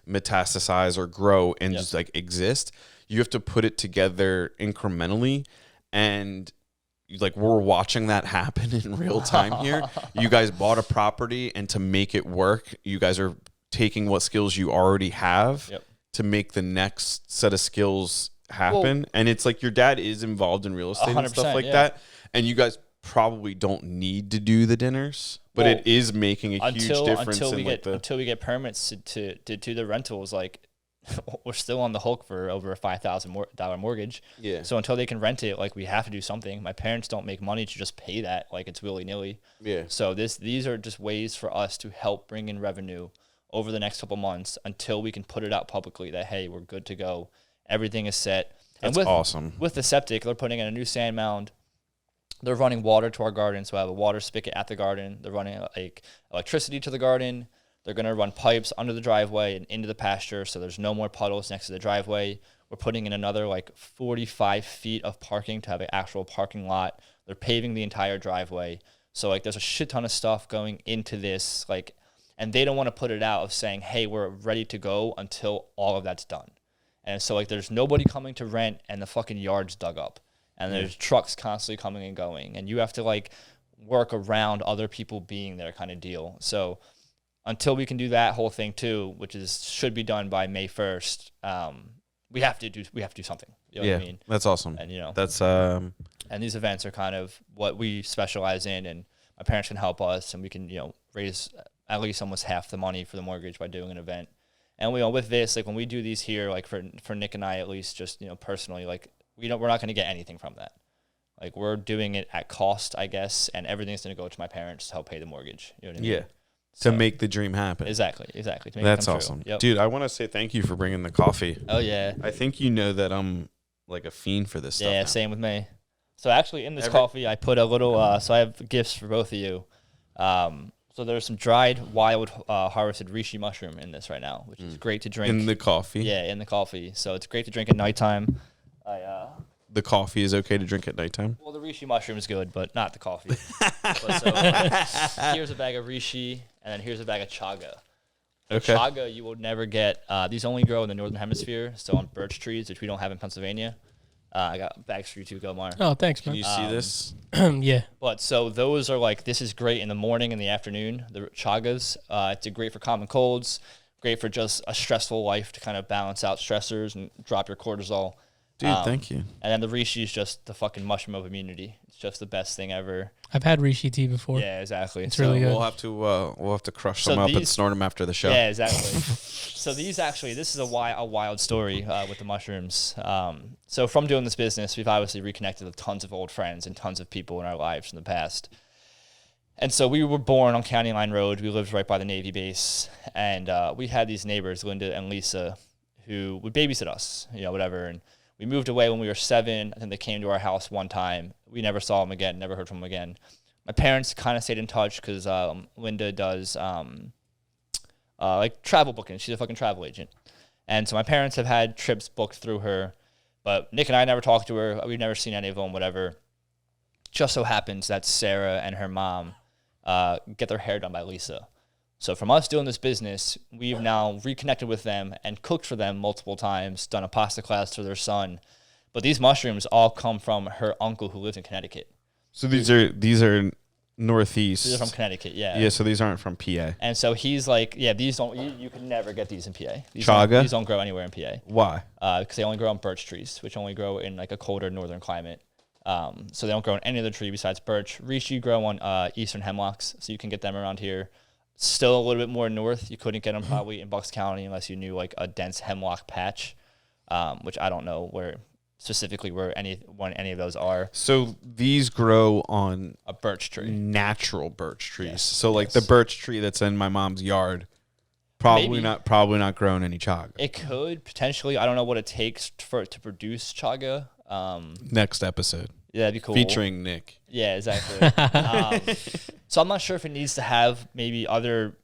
metastasize or grow and just like exist. You have to put it together incrementally, and like we're watching that happen in real time here. You guys bought a property, and to make it work, you guys are taking what skills you already have to make the next set of skills happen. And it's like your dad is involved in real estate and stuff like that, and you guys probably don't need to do the dinners, but it is making a huge difference until we get permits to do the rentals. Like we're still on the hook for over a $5,000 mortgage. Yeah. So until they can rent it, like we have to do something. My parents don't make money to just pay that like it's willy nilly. Yeah. So these are just ways for us to help bring in revenue over the next couple months until we can put it out publicly that hey, we're good to go. Everything is set. That's awesome. With the septic, they're putting in a new sand mound. They're running water to our garden, so I have a water spigot at the garden. They're running like electricity to the garden. They're going to run pipes under the driveway and into the pasture, so there's no more puddles next to the driveway. We're putting in another like 45 feet of parking to have an actual parking lot. They're paving the entire driveway. So like there's a shit ton of stuff going into this, like, and they don't want to put it out of saying, hey, we're ready to go until all of that's done. And so like there's nobody coming to rent and the fucking yard's dug up. And there's trucks constantly coming and going. And you have to like work around other people being there kind of deal. So until we can do that whole thing too, which should be done by May 1st, we have to do something. You know what I mean? That's awesome. And you know, that's and these events are kind of what we specialize in, and my parents can help us, and we can, you know, raise at least almost half the money for the mortgage by doing an event. And we, you know, with this, like when we do these here, like for Nick and I at least, just, you know, personally, like we're not going to get anything from that. Like we're doing it at cost, I guess, and everything's going to go to my parents to help pay the mortgage. You know what I mean? Yeah. To make the dream happen. Exactly. That's awesome. Yep. Dude, I want to say thank you for bringing the coffee. Oh, yeah. I think you know that I'm like a fiend for this stuff. Yeah, same with me. So actually in this coffee, I put a little, so I have gifts for both of you. So there's some dried wild harvested reishi mushroom in this right now, which is great to drink. In the coffee? Yeah, in the coffee. So it's great to drink at nighttime. The coffee is okay to drink at nighttime? Well, the reishi mushroom is good, but not the coffee. So here's a bag of reishi, and then here's a bag of chaga. Okay. Chaga you will never get. These only grow in the northern hemisphere, so on birch trees, which we don't have in Pennsylvania. I got bags for you too, Gomar. Oh, thanks, man. Can you see this? Yeah. But so those are like, this is great in the morning and the afternoon, the chagas. It's great for common colds, great for just a stressful life to kind of balance out stressors and drop your cortisol. Dude, thank you. And then the reishi is just the fucking mushroom of immunity. It's just the best thing ever. I've had reishi tea before. Yeah, exactly. It's really good. We'll have to crush some up and snort them after the show. Yeah, exactly. So this is a wild story with the mushrooms. So from doing this business, we've obviously reconnected with tons of old friends and tons of people in our lives in the past. And so we were born on County Line Road. We lived right by the Navy base, and we had these neighbors, Linda and Lisa, who would babysit us, you know, whatever. And we moved away when we were 7. I think they came to our house one time. We never saw them again, never heard from them again. My parents kind of stayed in touch because Linda does like travel booking. She's a fucking travel agent. And so my parents have had trips booked through her, but Nick and I never talked to her. We've never seen any of them, whatever. Just so happens that Sarah and her mom get their hair done by Lisa. So from us doing this business, we've now reconnected with them and cooked for them multiple times, done a pasta class for their son. But these mushrooms all come from her uncle who lives in Connecticut. So these are Northeast. These are from Connecticut, yeah. Yeah, so these aren't from PA. And so he's like, yeah, these don't, you can never get these in PA. These don't grow anywhere in PA. Why? Because they only grow on birch trees, which only grow in like a colder northern climate. So they don't grow on any other tree besides birch. Reishi grow on eastern hemlocks, so you can get them around here. Still a little bit more north. You couldn't get them probably in Bucks County unless you knew like a dense hemlock patch, which I don't know where specifically where any of those are. So these grow on a birch tree, natural birch trees. Yes. So like the birch tree that's in my mom's yard, probably not growing any chaga. It could potentially. I don't know what it takes to produce chaga. Next episode. Yeah, that'd be cool. Featuring Nick. Yeah, exactly. So I'm not sure if it needs to have maybe other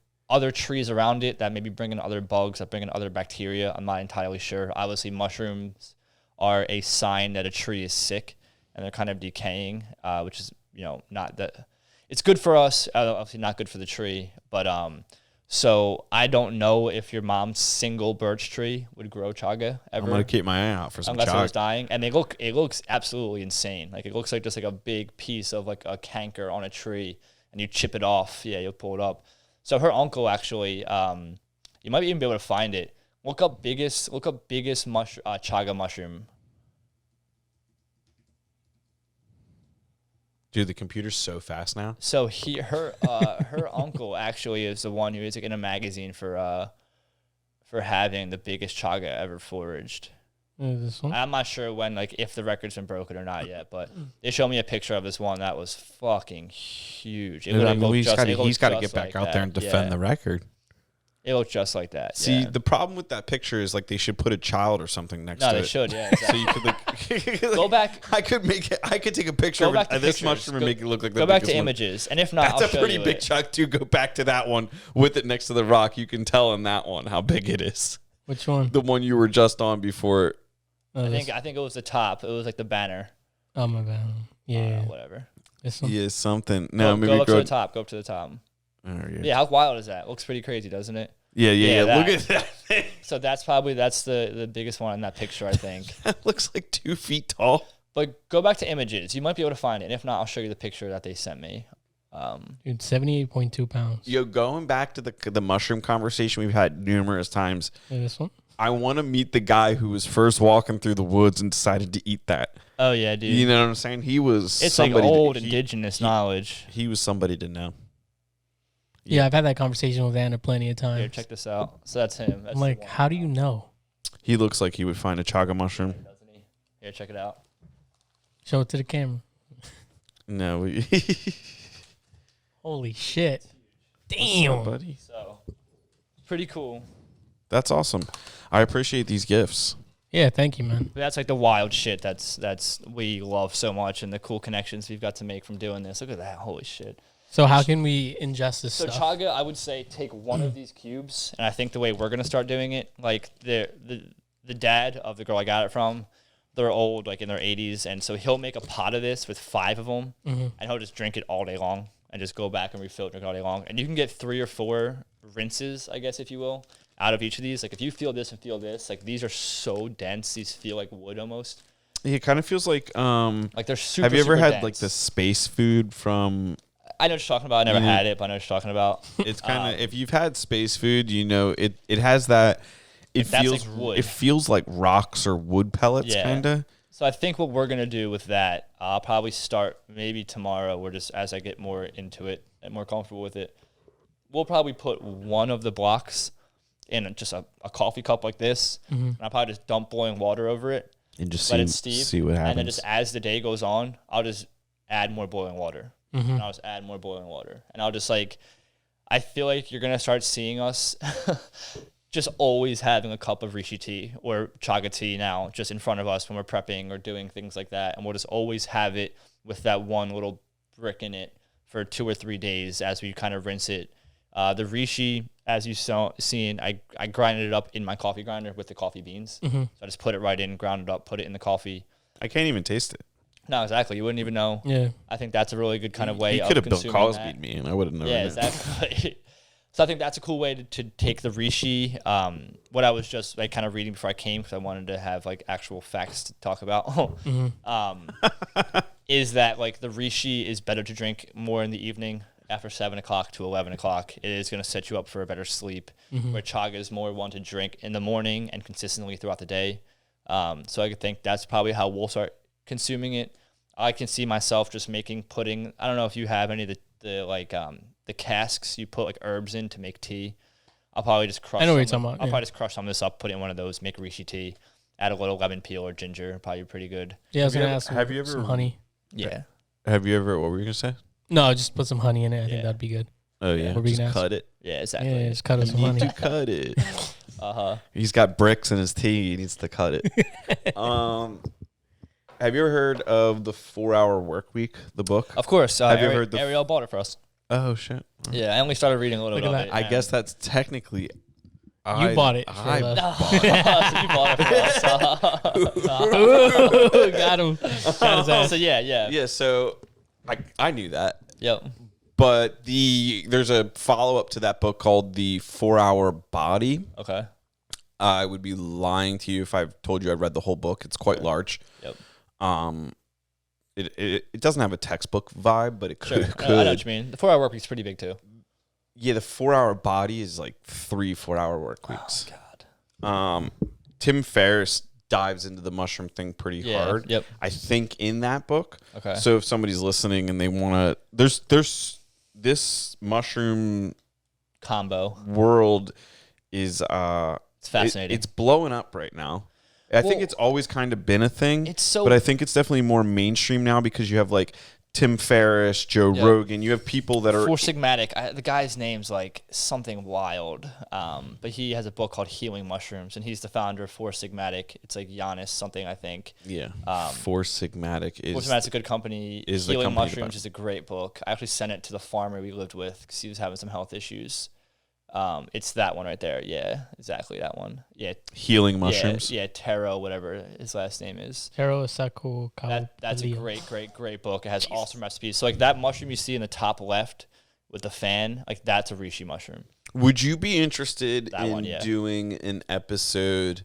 trees around it that maybe bring in other bugs, that bring in other bacteria. I'm not entirely sure. Obviously, mushrooms are a sign that a tree is sick and they're kind of decaying, which is not that it's good for us. Obviously not good for the tree, but so I don't know if your mom's single birch tree would grow chaga ever. I'm gonna keep my eye out for some unless it was chaga. dying, and it looks absolutely insane. Like it looks like just like a big piece of like a canker on a tree, and you chip it off. Yeah, you'll pull it up. So her uncle actually, you might even be able to find it. Look up biggest chaga mushroom. Dude, the computer's so fast now. So her uncle actually is the one who is like in a magazine for having the biggest chaga ever foraged. This one? I'm not sure if the record's been broken or not yet, but they showed me a picture of this one that was fucking huge. It He's got to get back out there and defend the record. It looked just like that. See, yeah. the problem with that picture is like they should put a child or something next to it. No, they should, yeah. Exactly. So you could like go back. I could take a picture of this mushroom and make it look like the go back to biggest one. images, and if not, That's a pretty big chunk too. Go back to that one with it next to the rock. You can tell in that one how big it is. Which one? The one you were just on before. I think it was the top. It was like the banner. Oh my bad. Yeah. Whatever. This one? Yeah, something. No, maybe go up to the top. Go up to the top. Oh, yeah. Yeah, how wild is that? Looks pretty crazy, doesn't it? Yeah. Look at that thing. So that's the biggest one in that picture, I think. That looks like 2 feet tall. But go back to images. You might be able to find it. And if not, I'll show you the picture that they sent me. Dude, 78.2 pounds. Yo, going back to the mushroom conversation we've had numerous times. Yeah, this one? I want to meet the guy who was first walking through the woods and decided to eat that. Oh yeah, dude. You know what I'm saying? He was. It's like old indigenous knowledge. He was somebody to know. Yeah, I've had that conversation with Anna plenty of times. Here, check this out. So that's him. That's I'm like, how do you know? He looks like he would find a chaga mushroom. Doesn't he? Here, check it out. Show it to the camera. No. Holy shit. Damn. Buddy. So, pretty cool. That's awesome. I appreciate these gifts. Yeah, thank you, man. That's like the wild shit that's we love so much, and the cool connections we've got to make from doing this. Look at that. Holy shit. So how can we ingest this So stuff? chaga, I would say take one of these cubes, and I think the way we're gonna start doing it, like the dad of the girl I got it from, they're old, like in their 80s, and so he'll make a pot of this with 5 of them, and he'll just drink it all day long, and just go back and refill it, drink it all day long, and you can get 3 or 4 rinses, I guess if you will, out of each of these. Like if you feel this and feel this, like these are so dense, these feel like wood almost. It kind of feels like they're super. Have you ever super had dense. like the space food from? I know what you're talking about. I never had it, but I know what you're talking about. It's kind of if you've had space food, you know it has that. It That's feels like wood. It feels like rocks or wood pellets, Yeah. kind of. So I think what we're gonna do with that, I'll probably start maybe tomorrow, or just as I get more into it and more comfortable with it, we'll probably put one of the blocks in just a coffee cup like this, and I'll probably just dump boiling water over it, And just let it steep, see what happens. and then just as the day goes on, I'll just add more boiling water, and I'll just add more boiling water, and I'll just I feel like you're gonna start seeing us just always having a cup of reishi tea or chaga tea now just in front of us when we're prepping or doing things like that, and we'll just always have it with that one little brick in it for 2 or 3 days as we kind of rinse it. The reishi, as you've seen, I grinded it up in my coffee grinder with the coffee beans. So I just put it right in, ground it up, put it in the coffee. I can't even taste it. No, exactly. You wouldn't even know. Yeah. I think that's a really good kind of way He of could have Bill consuming Cosby'd that. me, and I would have never. Yeah, known. exactly. So I think that's a cool way to take the reishi. What I was just kind of reading before I came, because I wanted to have actual facts to talk about, is that the reishi is better to drink more in the evening after 7 o'clock to 11 o'clock. It is going to set you up for a better sleep, where chaga is more one to drink in the morning and consistently throughout the day. So I think that's probably how we'll start consuming it. I can see myself just making pudding. I don't know if you have any of the casks you put herbs in to make tea. I'll probably just crush. I know what you're talking about. I'll probably just crush some of this up, put it in one of those, make reishi tea, add a little lemon peel or ginger. Probably pretty good. Yeah, I was gonna ask. Have you ever some honey? Yeah. Have you ever? What were you gonna say? No, just put some honey in it. I think Yeah. that'd be good. Oh yeah, What were you just gonna ask? cut it. Yeah, exactly. Yeah, just cut us some You honey. need to cut it. Uh-huh. He's got bricks in his tea. He needs to cut it. Have you ever heard of the 4-Hour Work Week? The book. Of course. Have you heard the? Ariel bought it for us. Oh shit. Yeah, I only started reading a little Look bit at of it. that. I and- guess that's technically. You bought it. I Shayla. So you bought it for us. Ooh, got him. Got his ass. So yeah. Yeah. So I knew that. Yep. But there's a follow-up to that book called The 4-Hour Body. Okay. I would be lying to you if I've told you I read the whole book. It's quite large. Yep. It doesn't have a textbook vibe, but it could. I know what you mean. The 4-hour work week's pretty big too. Yeah, the 4-Hour Body is like 3 4-hour work weeks. Oh God. Tim Ferriss dives into the mushroom thing pretty hard. Yep. I think in that book. Okay. So if somebody's listening and they want to, there's this mushroom Combo. world is It's fascinating. it's blowing up right now. I think it's always kind of been a thing. But I think it's definitely more mainstream now because you have like Tim Ferriss, Joe Rogan. You have people that are Four Sigmatic. The guy's name's like something wild, but he has a book called Healing Mushrooms, and he's the founder of Four Sigmatic. It's like Giannis something, I think. Yeah. Four Sigmatic is. Four Sigmatic's a good company. Is the Healing company Mushrooms is a great book. I actually sent it to the farmer we lived with because he was having some health issues. It's that one right there. Yeah, exactly that one. Yeah. Healing Mushrooms. Yeah, Taro, whatever his last name is. Taro Asako That's a great book. It has awesome recipes. So like that mushroom you see in the top left with the fan, like that's a reishi mushroom. Would you be interested That in one, yeah. doing an episode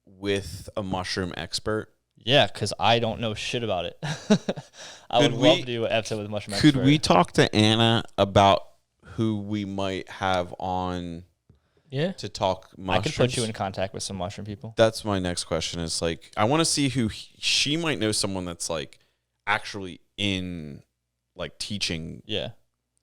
with a mushroom expert? Yeah, because I don't know shit about it. I would love to do an episode with a mushroom expert. Could we talk to Anna about who we might have on to talk mushrooms? I could put you in contact with some mushroom people. That's my next question is like, I want to see who she might know someone that's like actually in like teaching. Yeah.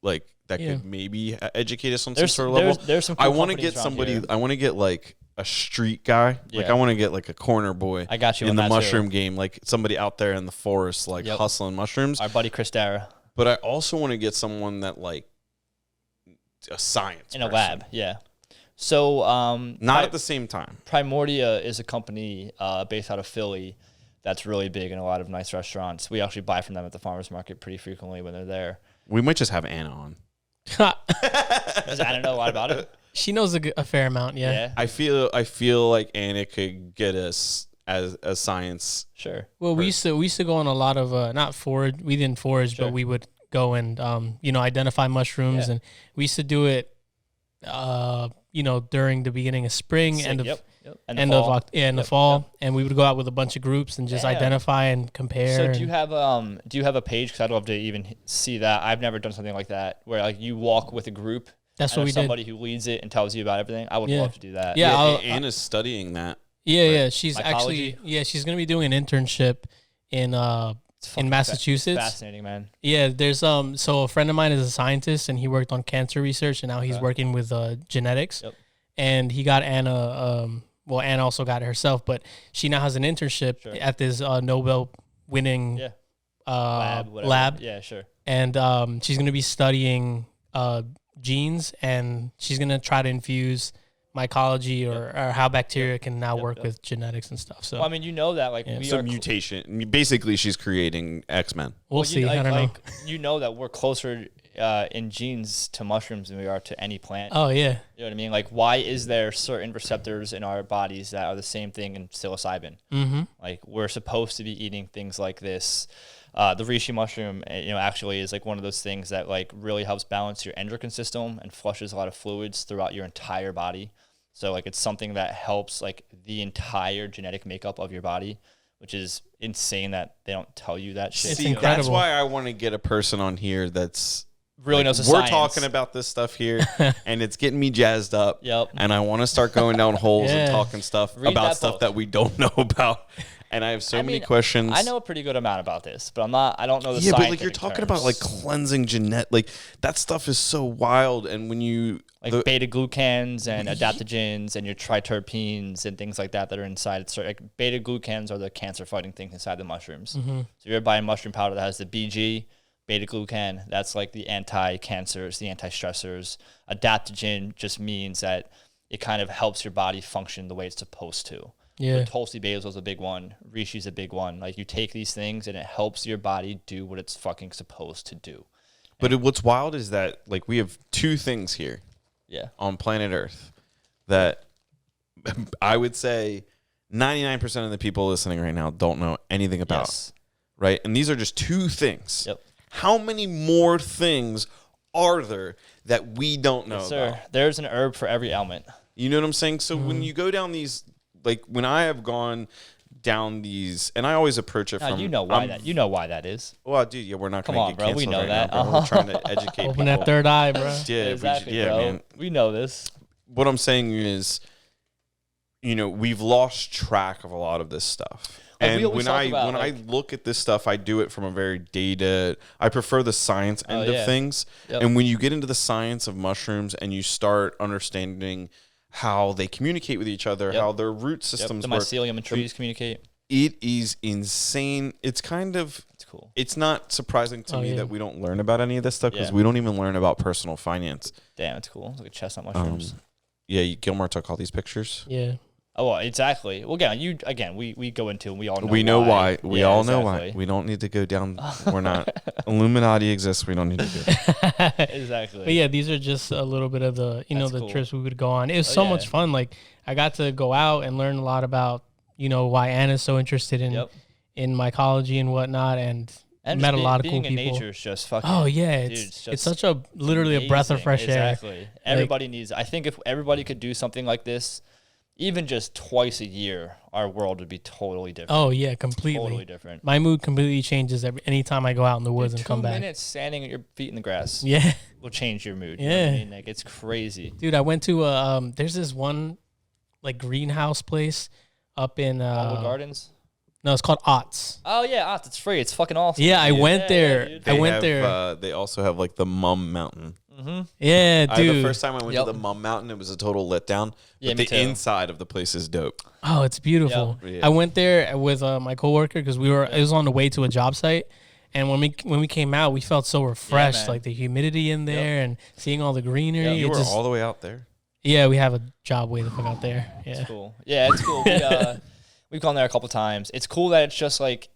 Like that could maybe educate us on some sort of level. There's some cool I want to companies get around somebody, here. I want to get like a street guy. Like I want to get like a corner boy. I got you in on the that mushroom too. game, like somebody out there in the forest, like hustling mushrooms. Our buddy Chris Dara. But I also want to get someone that like a science in person. a lab. Yeah. So not at the same time. Primordia is a company based out of Philly that's really big in a lot of nice restaurants. We actually buy from them at the farmers market pretty frequently when they're there. We might just have Anna on. Because I don't know a lot about it. She knows a fair amount. Yeah. I feel like Anna could get us as a science. Sure. Well, we used to go on a lot of not forage. We didn't forage, but we would go and identify mushrooms, and we used to do it. During the beginning of spring, end of the fall, and we would go out with a bunch of groups and just identify and compare. So do you have a page? Because I'd love to even see that. I've never done something like that where like you walk with a group. That's what we did. Somebody who leads it and tells you about everything. I would love to do that. Yeah, Anna's studying that. Yeah, she's actually she's gonna be doing an internship in Massachusetts. Fascinating, man. Yeah, there's so a friend of mine is a scientist and he worked on cancer research and now he's working with genetics. Yep. And he got Anna Anna also got it herself, but she now has an internship at this Nobel winning lab. Yeah, sure. And she's going to be studying genes and she's going to try to infuse mycology or how bacteria can now work with genetics and stuff. So well, I mean, you know that like we are mutation. Basically, she's creating X-Men. We'll see. I don't know. You know that we're closer in genes to mushrooms than we are to any plant. Oh yeah. You know what I mean? Like, why is there certain receptors in our bodies that are the same thing in psilocybin? Mm-hmm. Like, we're supposed to be eating things like this. The reishi mushroom, actually is like one of those things that like really helps balance your endocrine system and flushes a lot of fluids throughout your entire body. So like it's something that helps like the entire genetic makeup of your body, which is insane that they don't tell you that shit. It's incredible. That's why I want to get a person on here that's really knows the science. We're talking about this stuff here, and it's getting me jazzed up. Yep. And I want to start going down holes and talking stuff Read about that stuff book. that we don't know about. And I have so many questions. I know a pretty good amount about this, but I don't know the but like scientific you're talking terms. about like cleansing genetic, like that stuff is so wild. And when you like beta glucans and adaptogens and your triterpenes and things like that are inside. It's like beta glucans are the cancer fighting things inside the mushrooms. Mm-hmm. So if you're buying mushroom powder that has the BG, beta glucan, that's like the anti-cancers, the anti-stressors. Adaptogen just means that it kind of helps your body function the way it's supposed to. Yeah. So Tulsi basil is a big one. Reishi's a big one. Like you take these things and it helps your body do what it's fucking supposed to do. But what's wild is that like we have two things here. Yeah. On planet Earth that I would say 99% of the people listening right now don't know anything about. Yes. right? And these are just 2 things. Yep. How many more things are there that we don't know Yes, sir. about? There's an herb for every ailment. You know what I'm saying? So when you go down these, like when I have gone down these, and I always approach it from. You know why that. You know why that is. Well, dude, yeah, we're not Come going on, to get bro. We canceled know right that. now, bro. We're trying to educate Open people. that third eye, bro. Yeah, Exactly, yeah, bro. man. We know this. What I'm saying is, we've lost track of a lot of this stuff. Like, And we always when talk I about, when like- I look at this stuff, I do it from a very data. I prefer the science end yeah. of things. Yep. And when you get into the science of mushrooms and you start understanding how they communicate with each other, Yep. how their root Yep. systems The work, mycelium and trees communicate. it is insane. It's kind of. It's cool. It's not surprising to me yeah. that we don't learn about any of this stuff because Yeah. we don't even learn about personal finance. Damn, it's cool. It's like chestnut mushrooms. Yeah, Gilmore took all these pictures. Yeah. Oh, well, exactly. Well, again, we go into and we all know We know why. We Yeah, all know why. exactly. We don't need to go down. We're not. Illuminati exists. We don't need to do it. Exactly. But yeah, these are just a little bit of the That's the cool. trips we would go on. It was so yeah. much fun. Like I got to go out and learn a lot about why Anna's so interested in Yep. in mycology and whatnot, and And met just a lot of being cool in people. nature is just fucking. Oh yeah, dude, it's such a literally a breath of amazing. fresh air. Exactly. Everybody needs. I think if everybody could do something like this, even just twice a year, our world would be totally different. Oh yeah, completely. Totally different. My mood completely changes anytime I go out in the woods and Dude, come 2 back. minutes standing at your feet in the grass Yeah, will change your mood. You know what I Yeah. mean? Like it's crazy. dude, I went to there's this one like greenhouse place up in Olive Gardens. no, it's called Otts. Oh yeah, it's free. It's fucking awesome. Yeah, I dude. went there. dude. I went have, there. They also have like the Mum Mountain. Yeah, The dude. first time I went Yep. to the Mum Mountain, it was a total letdown. Yeah, But me the too. inside of the place is dope. Oh, it's beautiful. Yeah. I went there with my coworker because it was on the way to a job site, and when we came out, we felt so refreshed, man. like the humidity in there and seeing all the greenery. Yep. it You were just- all the way out there. yeah, we have a job way the fuck out there. Yeah, It's cool. Yeah, it's cool. We've gone there a couple times. It's cool that it's just like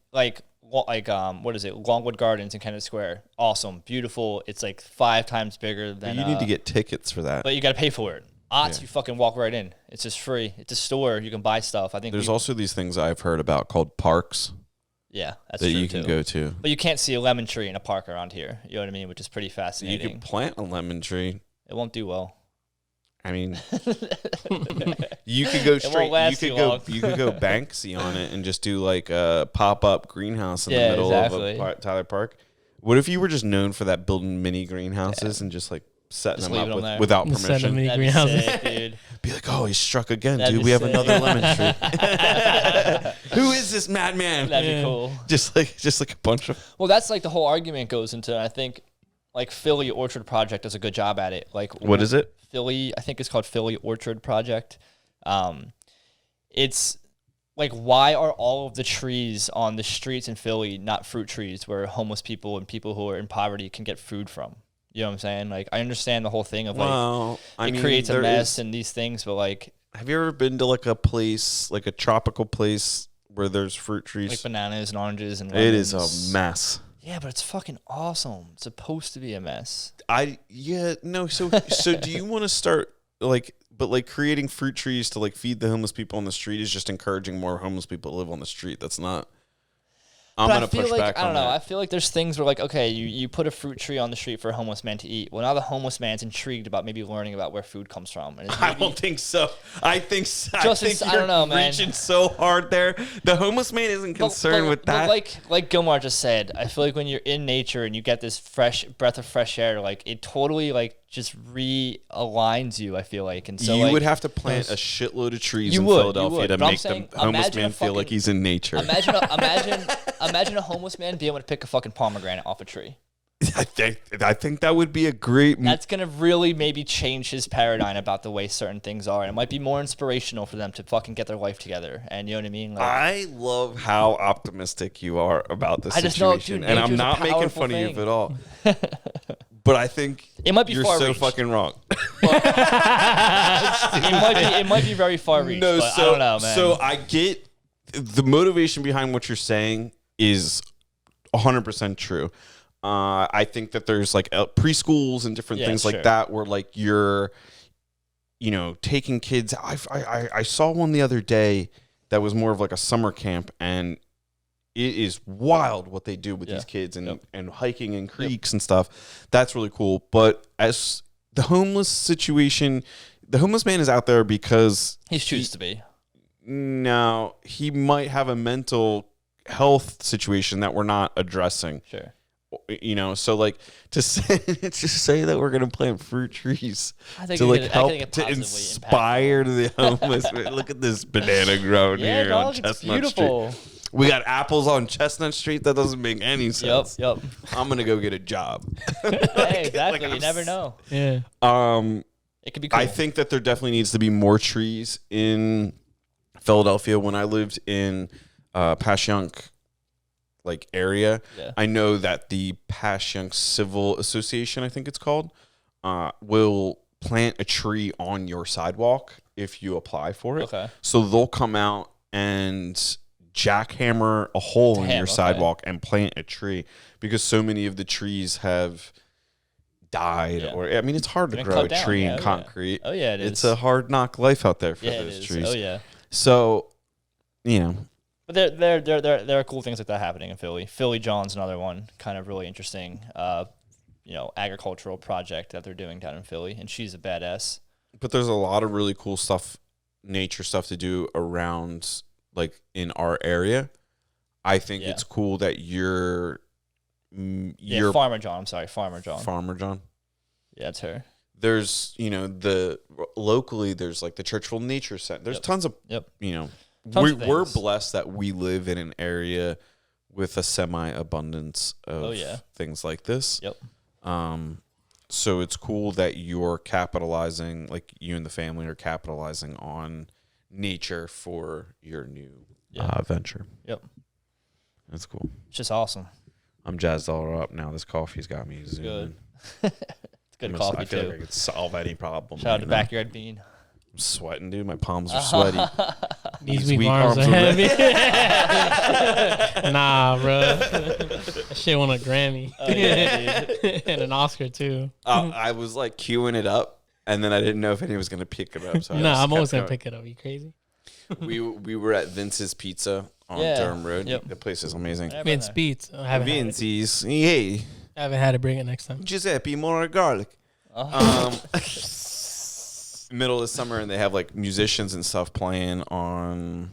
what is it? Longwood Gardens in Kennedy Square. Awesome, beautiful. It's like 5 times bigger But than. you need to get tickets for that. But you got to pay for it. You fucking walk right in. It's just free. It's a store. You can buy stuff. I think There's also these things I've heard about called parks yeah, that's that true you can too. go to. But you can't see a lemon tree in a park around here. You know what I mean? Which is pretty You fascinating. can plant a lemon tree. It won't do well. I mean, you could go straight. You last could too go. long. You could go Banksy on it and just do like a pop-up greenhouse in Yeah, the middle exactly. of a Tyler Park. What if you were just known for that, building mini greenhouses and just like setting Just them leave it on up there. without Just send them permission? in. That'd be greenhouses. sick, dude. Be like, oh, he struck again, That'd dude. be We have sick. another lemon tree. Who is this madman? That'd Yeah. be cool. Just like a bunch of. Well, that's like the whole argument goes into. I think like Philly Orchard Project does a good job at it. Like What is it? Philly, I think it's called Philly Orchard Project. It's like, why are all of the trees on the streets in Philly not fruit trees where homeless people and people who are in poverty can get food from? You know what I'm saying? Like, I understand the whole thing of like Well, I it mean, creates a there mess is- and these things, but like Have you ever been to like a place, like a tropical place where there's fruit trees? bananas and oranges and It is lemons. a mess. Yeah, but it's fucking awesome. It's supposed to be a mess. So do you want to start creating fruit trees to like feed the homeless people on the street is just encouraging more homeless people to live on the street? That's not. I'm But gonna I feel push like, back I don't on know. I that. feel like there's things where like, okay, you put a fruit tree on the street for a homeless man to eat. Well, now the homeless man's intrigued about maybe learning about where food comes from. And it's I maybe, don't think so. I think Justin, you're I don't know, man. reaching so hard there. The homeless man isn't concerned with that. But like Gilmar just said, I feel like when you're in nature and you get this fresh breath of fresh air, like it totally like just realigns you. I feel like, and so you like, would have to plant a shitload of trees You in would, you Philadelphia would. to But I'm make saying, the homeless imagine a man feel like fucking- he's in nature. imagine a homeless man being able to pick a fucking pomegranate off a tree. I think that would be a great. That's gonna really maybe change his paradigm about the way certain things are, and it might be more inspirational for them to fucking get their life together. And you know what I mean? Like, I love how optimistic you are about this I just know, situation, dude, and I'm nature's a not making powerful fun of you thing. at all. But I think It might be you're far so reach. fucking wrong. it might be very far reach. No, but so I don't know, man. so I get the motivation behind what you're saying is 100% true. I think that there's like preschools and different Yeah, things like sure. that where like you're, taking kids. I saw one the other day that was more of like a summer camp, and it is wild what they do with these kids and hiking in creeks and stuff. That's really cool. But as the homeless situation, the homeless man is out there because He chooses to be. No, he might have a mental health situation that we're not addressing. Sure. You know, so like to say that we're gonna plant fruit trees to like help to inspire the homeless. Look at this banana growing here on Chestnut Street. We got apples on Chestnut Street. That doesn't make any sense. Yep. I'm gonna go get a job. Hey, exactly. You never know. Yeah. It could be cool. I think that there definitely needs to be more trees in Philadelphia. When I lived in Passyunk area, I know that the Passyunk Civil Association, I think it's called, will plant a tree on your sidewalk if you apply for it. Okay. So they'll come out and jackhammer a hole in your sidewalk and plant a tree, because so many of the trees have died. Or I mean, it's hard to grow a tree in concrete. Oh yeah, it is. It's a hard knock life out there for those trees. Oh yeah. So, you know. But there are cool things like that happening in Philly. Philly John's another one, kind of really interesting, agricultural project that they're doing down in Philly, and she's a badass. But there's a lot of really cool stuff, nature stuff to do around, like in our area. I think it's cool that you're Farmer John. I'm sorry, Farmer John. Farmer John. Yeah, it's her. There's locally there's like the Churchville Nature Center. There's tons of We're blessed that we live in an area with a semi-abundance of things like this. Yep. So it's cool that you're capitalizing, like you and the family are capitalizing on nature for your new venture. Yep. That's cool. It's just awesome. I'm jazzed all up now. This coffee's got me zooming. Good. It's good coffee, I feel like I could solve any problem. Shout out to Backyard Bean. I'm sweating, dude. My palms are sweaty. These weak arms are heavy. Nah, bro. That shit won a Grammy. Oh, yeah, dude. And an Oscar, too. I was like queuing it up, and then I didn't know if anyone was going to pick it up. So I'm always going to pick it up. You crazy? We were at Vince's Pizza on Durham Road. Yep. The place is amazing. Vince Beats. I haven't Vince's. Hey. I haven't had to bring it next time. Giuseppe, more garlic. Middle of the summer, and they have like musicians and stuff playing on,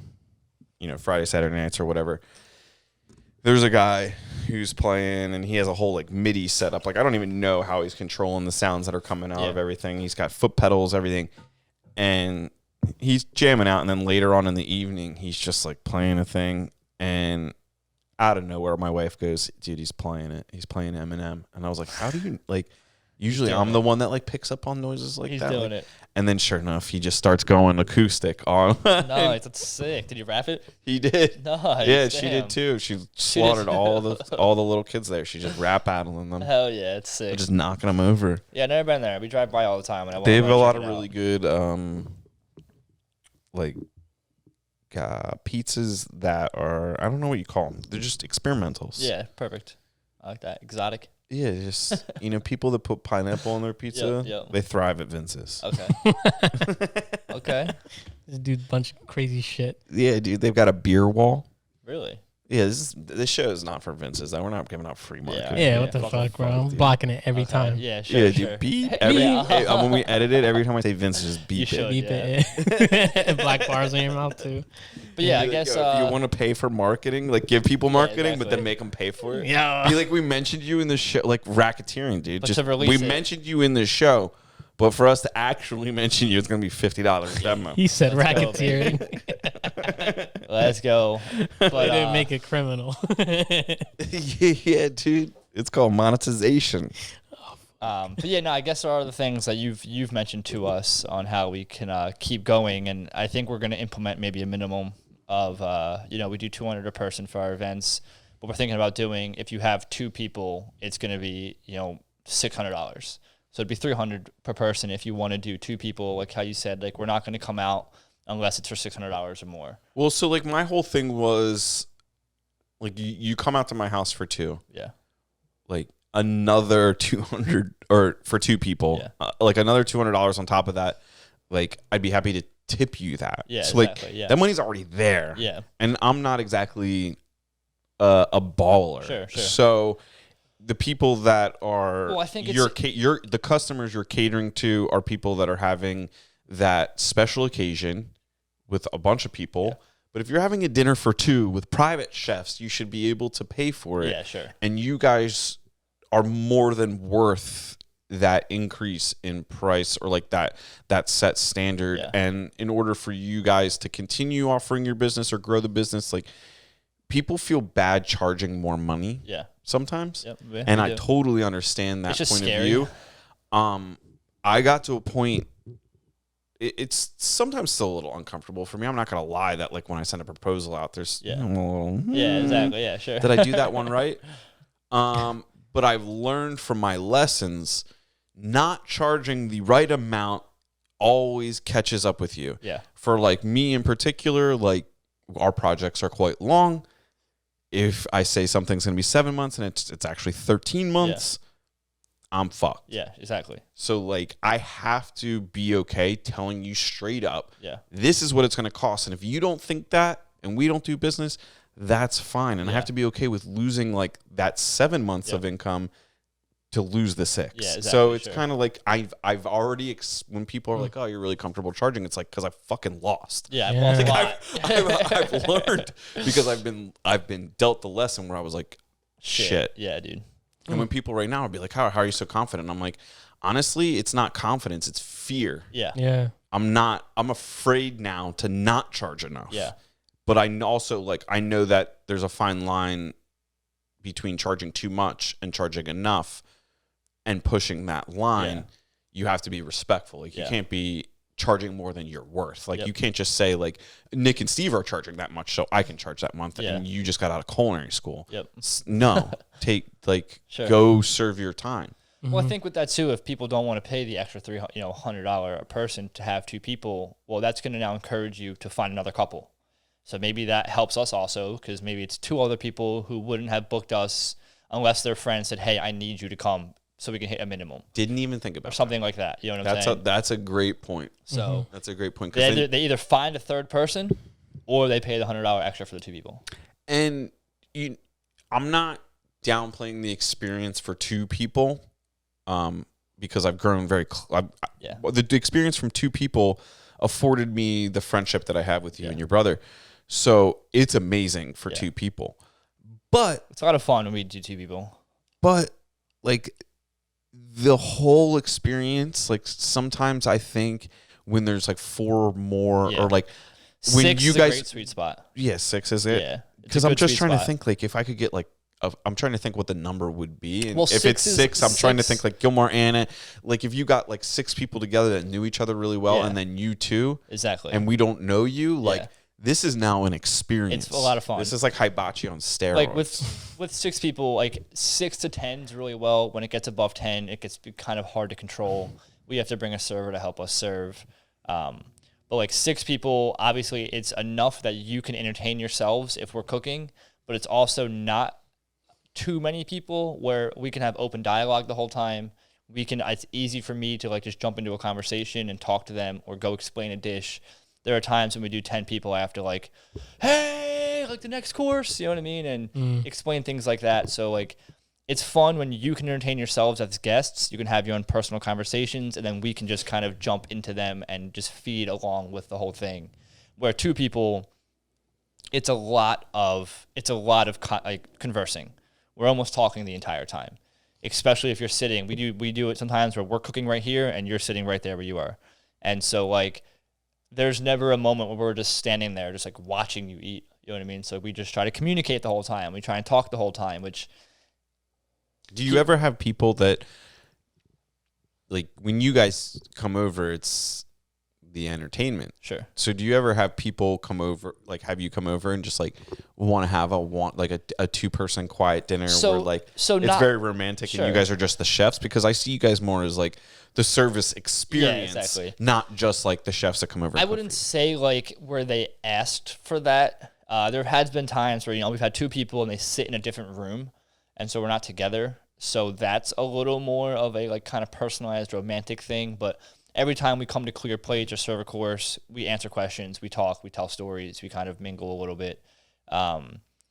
Friday, Saturday nights or whatever. There's a guy who's playing, and he has a whole like MIDI setup. Like I don't even know how he's controlling the sounds that are coming out of everything. He's got foot pedals, everything, and he's jamming out. And then later on in the evening, he's just like playing a thing, and out of nowhere, my wife goes, "Dude, he's playing it. He's playing Eminem." And I was like, "How do you like?" Usually I'm the one that like picks up on noises like that. He's doing it. And then sure enough, he just starts going acoustic on. Nice, that's sick. Did you rap it? He did. Nice. Yeah, she did too. She slaughtered all the little kids there. She just rap battling them. Hell yeah, it's sick. Just knocking them over. Yeah, never been there. We drive by all the time. And they have a lot of really good pizzas that are, I don't know what you call them. They're just experimentals. Yeah, perfect. I like that. Exotic. Yeah, just, people that put pineapple on their pizza, they thrive at Vince's. Okay. Okay. This dude, bunch of crazy shit. Yeah, dude, they've got a beer wall. Really? Yeah, this show is not for Vince's. We're not giving out free marketing. Yeah, what the fuck, bro? I'm blocking it every time. Yeah, sure. Yeah, dude, beep. When we edit it, every time I say Vince's, just beep it. Beep it. Black bars in your mouth, too. But yeah, I guess if you want to pay for marketing, like give people marketing, but then make them pay for it. Yeah. Be like, we mentioned you in the show, like racketeering, dude. But just we mentioned you in the show, but for us to actually mention you, it's gonna be $50 demo. He said racketeering. Let's go. But they didn't make it criminal. Yeah, dude. It's called monetization. But yeah, no, I guess there are the things that you've mentioned to us on how we can keep going, and I think we're going to implement maybe a minimum of we do 200 a person for our events, but we're thinking about doing, if you have two people, it's going to be $600. So it'd be $300 per person if you want to do two people, like how you said, like we're not going to come out unless it's for $600 or more. Well, so like my whole thing was like you come out to my house for two. Yeah. Like another 200 or for two people, like another $200 on top of that. Like I'd be happy to tip you that. Yeah. So exactly. that money's already there. Yeah. And I'm not exactly a baller. Sure. So the people that are Well, I think the customers you're catering to are people that are having that special occasion with a bunch of people. Yeah. But if you're having a dinner for two with private chefs, you should be able to pay for it. Yeah, sure. And you guys are more than worth that increase in price, or like that set standard. Yeah. And in order for you guys to continue offering your business or grow the business, like, people feel bad charging more money. Yeah. Sometimes. Yep. Yeah, and I totally understand that it's just point scary. of view. I got to a point, it's sometimes still a little uncomfortable for me. I'm not going to lie that, like, when I send a proposal out, there's Yeah. a little, Yeah, exactly. Yeah, sure. did I do that one right? But I've learned from my lessons, not charging the right amount always catches up with you. Yeah. For, like, me in particular, like, our projects are quite long. If I say something's going to be 7 months and it's actually 13 months, I'm fucked. Yeah, exactly. So, like, I have to be okay telling you straight up, Yeah. this is what it's going to cost. And if you don't think that and we don't do business, that's fine. And I have to be okay with losing, like, that 7 months of income to lose the 6. Yeah, exactly, so it's sure. kind of like I've already when people are like, oh, you're really comfortable charging, it's like, because I fucking lost. Yeah, Yeah. lost a Like, lot. I've learned because I've been dealt the lesson where I was like, shit. Yeah, dude. And when people right now would be like, how are you so confident? I'm like, honestly, it's not confidence, it's fear. Yeah. Yeah. I'm afraid now to not charge enough. Yeah. But I also, like, I know that there's a fine line between charging too much and charging enough, and pushing that line. You have to be respectful. Like, you can't be charging more than you're worth. Like, you can't just say, like, Nick and Steve are charging that much, so I can charge that month, and you just got out of culinary school. Yep. No, Sure. go serve your time. Well, I think with that too, if people don't want to pay the extra $100 a person to have two people, well, that's going to now encourage you to find another couple. So maybe that helps us also, because maybe it's two other people who wouldn't have booked us unless their friend said, hey, I need you to come so we can hit a minimum. Didn't even think about or something like that. You know what I'm saying? That's a great point. So that's a great point. they either find a third person or they pay the $100 extra for the two people. And I'm not downplaying the experience for two people, because I've grown very. The experience from two people afforded me the friendship that I have with you and your brother. So it's amazing for two people. But it's a lot of fun when we do two people. But, like, the whole experience, like, sometimes I think when there's like four more or like when 6 you is guys, a great sweet spot. Yeah, 6 is it? Yeah, because I'm just trying to think, like, if I could get like I'm trying to think what the number would be, and if it's 6, I'm trying to think like Gilmore, Anna, like if you got like 6 people together that knew each other really well, and then you two, exactly, and we don't know you, like this is now an experience. It's a lot of fun. This is like hibachi on steroids. Like with 6 people, like 6 to 10 is really well. When it gets above 10, it gets kind of hard to control. We have to bring a server to help us serve. But like 6 people, obviously it's enough that you can entertain yourselves if we're cooking, but it's also not too many people where we can have open dialogue the whole time. It's easy for me to like just jump into a conversation and talk to them or go explain a dish. There are times when we do 10 people, I have to like, hey, like the next course, you know what I mean? And explain things like that. So like, it's fun when you can entertain yourselves as guests. You can have your own personal conversations, and then we can just kind of jump into them and just feed along with the whole thing. Where 2 people, it's a lot of like conversing. We're almost talking the entire time, especially if you're sitting. We do it sometimes where we're cooking right here and you're sitting right there where you are. And so like, there's never a moment where we're just standing there, just like watching you eat. You know what I mean? So we just try to communicate the whole time. We try and talk the whole time, which. Do you ever have people that, like, when you guys come over, it's the entertainment? Sure. So do you ever have people come over, like, have you come over and just like want to have a 2-person quiet dinner where like it's very romantic and you guys are just the chefs? Because I see you guys more as like the service experience, exactly. Not just like the chefs that come over. I wouldn't say like where they asked for that. There has been times where, we've had 2 people and they sit in a different room, and so we're not together. So that's a little more of a like kind of personalized romantic thing. But every time we come to clear plates or serve a course, we answer questions, we talk, we tell stories, we kind of mingle a little bit.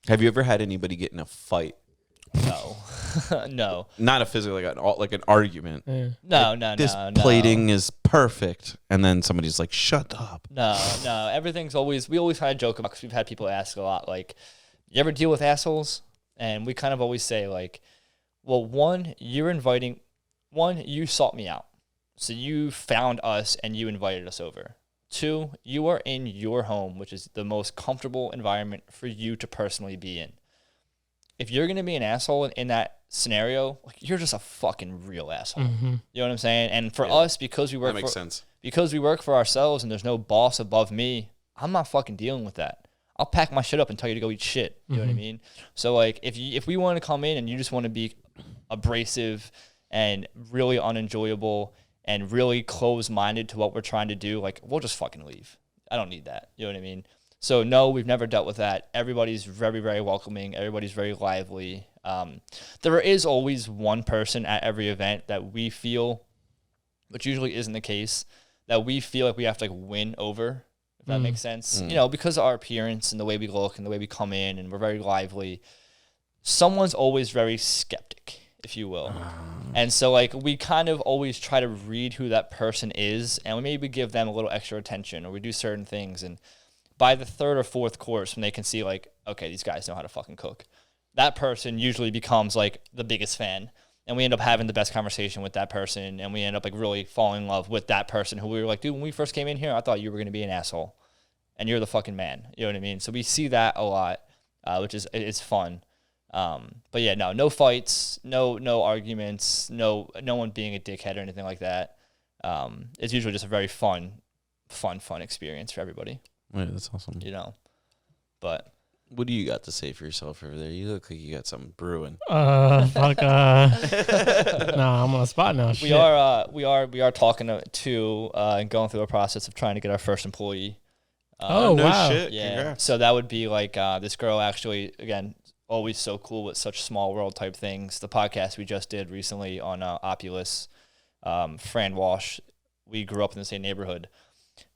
Have you ever had anybody get in a fight? No. No. Not a physical, like an argument. Yeah. No. This plating is perfect, and then somebody's like, "Shut up." No. Everything's always. We always kind of joke about because we've had people ask a lot, like, "You ever deal with assholes?" And we kind of always say, like, "Well, one, you sought me out, so you found us and you invited us over. Two, you are in your home, which is the most comfortable environment for you to personally be in. If you're gonna be an asshole in that scenario, like, you're just a fucking real asshole." Mm-hmm. You know what I'm saying? And for us, because we work That makes sense. because we work for ourselves and there's no boss above me, I'm not fucking dealing with that. I'll pack my shit up and tell you to go eat shit. You know what I mean? So, like, if we want to come in and you just want to be abrasive and really unenjoyable and really close-minded to what we're trying to do, like, we'll just fucking leave. I don't need that. You know what I mean? So, no, we've never dealt with that. Everybody's very, very welcoming. Everybody's very lively. There is always one person at every event that we feel, which usually isn't the case, that we feel like we have to, like, win over, if that makes sense. You know, because of our appearance and the way we look and the way we come in and we're very lively, someone's always very skeptic, if you will. And so, like, we kind of always try to read who that person is, and we maybe give them a little extra attention, or we do certain things. And by the third or fourth course, when they can see, like, okay, these guys know how to fucking cook, that person usually becomes, like, the biggest fan. And we end up having the best conversation with that person, and we end up, like, really falling in love with that person who we were like, dude, when we first came in here, I thought you were going to be an asshole, and you're the fucking man. You know what I mean? So we see that a lot, which is, it's fun. But yeah, no fights, no arguments, no one being a dickhead or anything like that. It's usually just a very fun experience for everybody, Yeah, that's awesome. you know. But What do you got to say for yourself over there? You look like you got something brewing. Fuck. Nah, I'm on the spot now. we are talking to and going through a process of trying to get our first employee. Oh, no wow. shit. Yeah. Congrats. So that would be like this girl actually, again, always so cool with such small world type things. The podcast we just did recently on Opulus, Fran Walsh, we grew up in the same neighborhood.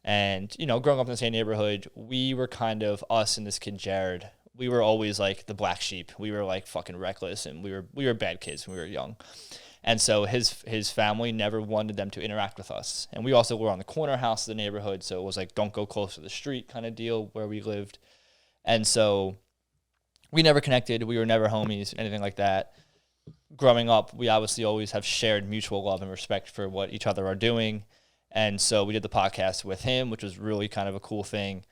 And, you know, growing up in the same neighborhood, we were kind of, us and this kid Jared, we were always like the black sheep. We were like fucking reckless, and we were bad kids when we were young. And so his family never wanted them to interact with us. And we also were on the corner house of the neighborhood, so it was like, don't go close to the street kind of deal where we lived. And so we never connected. We were never homies, anything like that. Growing up, we obviously always have shared mutual love and respect for what each other are doing. And so we did the podcast with him, which was really kind of a cool thing.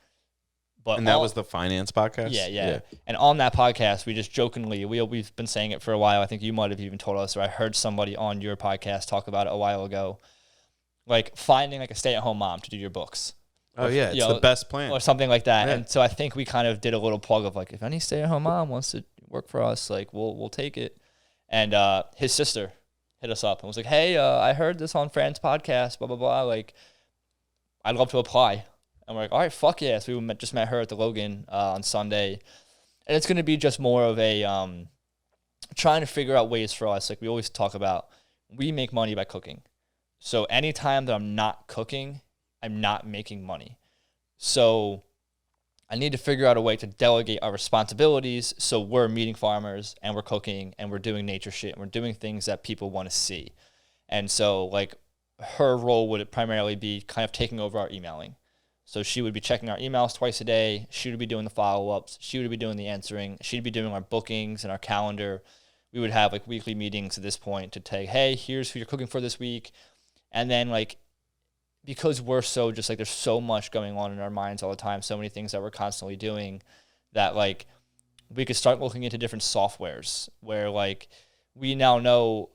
But And that was the finance podcast? Yeah. And on that podcast, we just jokingly, we've been saying it for a while. I think you might have even told us, or I heard somebody on your podcast talk about it a while ago, like finding like a stay-at-home mom to do your books. Oh, yeah. It's the best plan. Or something like that. Yeah. And so I think we kind of did a little plug of like, if any stay-at-home mom wants to work for us, like we'll take it. And his sister hit us up and was like, hey, I heard this on Fran's podcast, blah, blah, blah. Like, I'd love to apply. And we're like, all right, fuck yeah. So we just met her at the Logan on Sunday. And it's going to be just more of a trying to figure out ways for us. Like we always talk about, we make money by cooking. So anytime that I'm not cooking, I'm not making money. So I need to figure out a way to delegate our responsibilities so we're meeting farmers and we're cooking and we're doing nature shit and we're doing things that people want to see. And so like her role would primarily be kind of taking over our emailing. So she would be checking our emails twice a day. She would be doing the follow-ups. She would be doing the answering. She'd be doing our bookings and our calendar. We would have like weekly meetings at this point to take, hey, here's who you're cooking for this week. And then like, because we're so just like, there's so much going on in our minds all the time, so many things that we're constantly doing, that like we could start looking into different softwares where like we now know,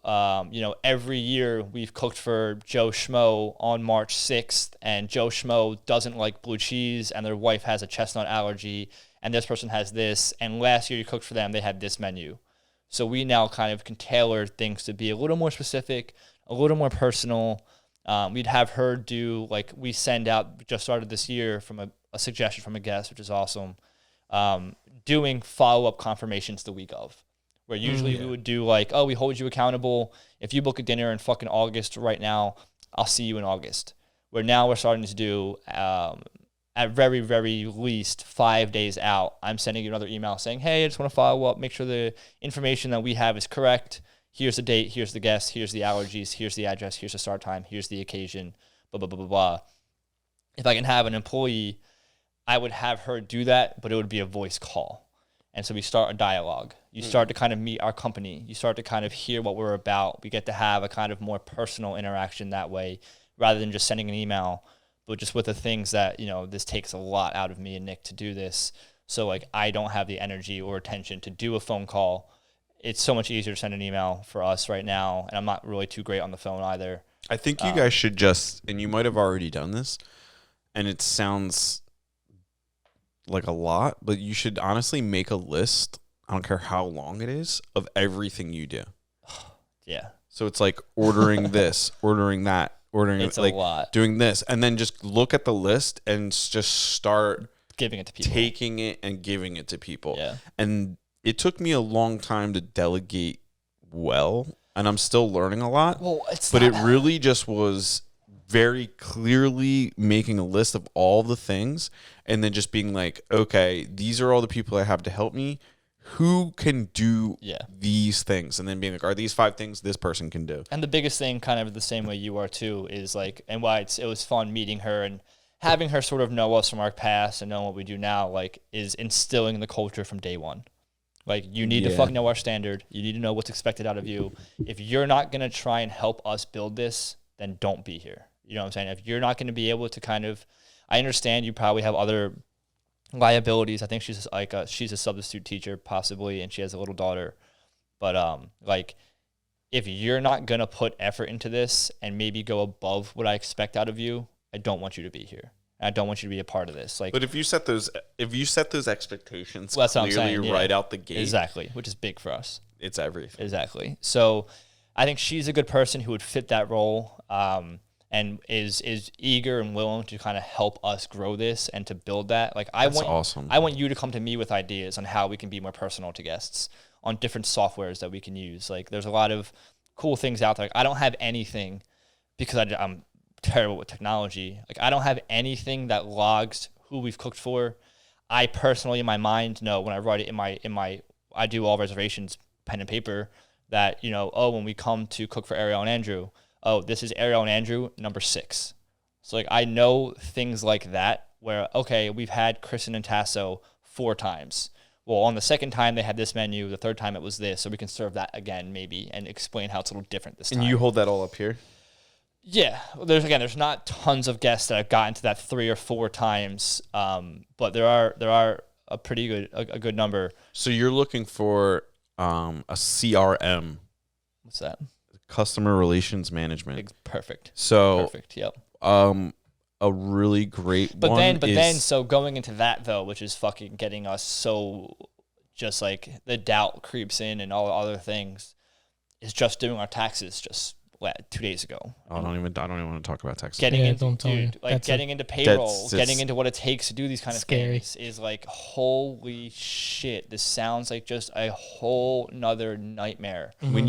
every year we've cooked for Joe Schmo on March 6th, and Joe Schmo doesn't like blue cheese, and their wife has a chestnut allergy, and this person has this, and last year you cooked for them, they had this menu. So we now kind of can tailor things to be a little more specific, a little more personal. We'd have her do, like, we send out, we just started this year from a suggestion from a guest, which is awesome, doing follow-up confirmations the week of. Where usually we would do like, oh, we hold you accountable. If you book a dinner in fucking August right now, I'll see you in August. Where now we're starting to do at very, very least 5 days out, I'm sending you another email saying, hey, I just want to follow up, make sure the information that we have is correct. Here's the date, here's the guest, here's the allergies, here's the address, here's the start time, here's the occasion, blah, blah, blah, blah, blah. If I can have an employee, I would have her do that, but it would be a voice call. And so we start a dialogue. You start to kind of meet our company. You start to kind of hear what we're about. We get to have a kind of more personal interaction that way rather than just sending an email, but just with the things that, this takes a lot out of me and Nick to do this. So like I don't have the energy or attention to do a phone call. It's so much easier to send an email for us right now. And I'm not really too great on the phone either. I think you guys should just, and you might have already done this, and it sounds like a lot, but you should honestly make a list, I don't care how long it is, of everything you do. Yeah. So it's like ordering this, ordering that, it's like a lot. doing this, and then just look at the list and just start giving it to people, taking it and giving it to people. Yeah. And it took me a long time to delegate well, and I'm still learning a lot. Well, it really just was very clearly making a list of all the things and then just being like, okay, these are all the people I have to help me. Who can do these things? And then being like, are these 5 things this person can do? And the biggest thing, kind of the same way you are too, is like, and why it was fun meeting her and having her sort of know us from our past and know what we do now, like, is instilling the culture from day one. Like, you need to fucking know our standard. You need to know what's expected out of you. If you're not going to try and help us build this, then don't be here. You know what I'm saying? If you're not going to be able to kind of, I understand you probably have other liabilities. I think she's a substitute teacher possibly, and she has a little daughter. But like, if you're not going to put effort into this and maybe go above what I expect out of you, I don't want you to be here. I don't want you to be a part of this. Like, but if you set those expectations clearly right out the gate, exactly, which is big for us. It's everything. Exactly. So, I think she's a good person who would fit that role, and is eager and willing to kind of help us grow this and to build that. Like, awesome. I want you to come to me with ideas on how we can be more personal to guests, on different softwares that we can use. Like, there's a lot of cool things out there. Like, I don't have anything because I'm terrible with technology. Like, I don't have anything that logs who we've cooked for. I personally, in my mind, know when I write it in my I do all reservations pen and paper that, when we come to cook for Ariel and Andrew, this is Ariel and Andrew number 6. So like, I know things like that where, okay, we've had Kristen and Tasso 4 times. Well, on the second time they had this menu, the third time it was this, so we can serve that again maybe and explain how it's a little different this time. And you hold that all up here? Yeah, there's not tons of guests that have gotten to that 3 or 4 times, but there are a pretty good number. So you're looking for a CRM. What's that? Customer Relations Management. Perfect. So perfect. Yep. A really great but one. Then so going into that though, which is fucking getting us so just like the doubt creeps in and all the other things, is just doing our taxes just 2 days ago. I don't even want to talk about taxes. Getting into payroll, getting into what it takes to do these kind of scary things is like, holy shit, this sounds like just a whole nother nightmare. Mm-hmm. When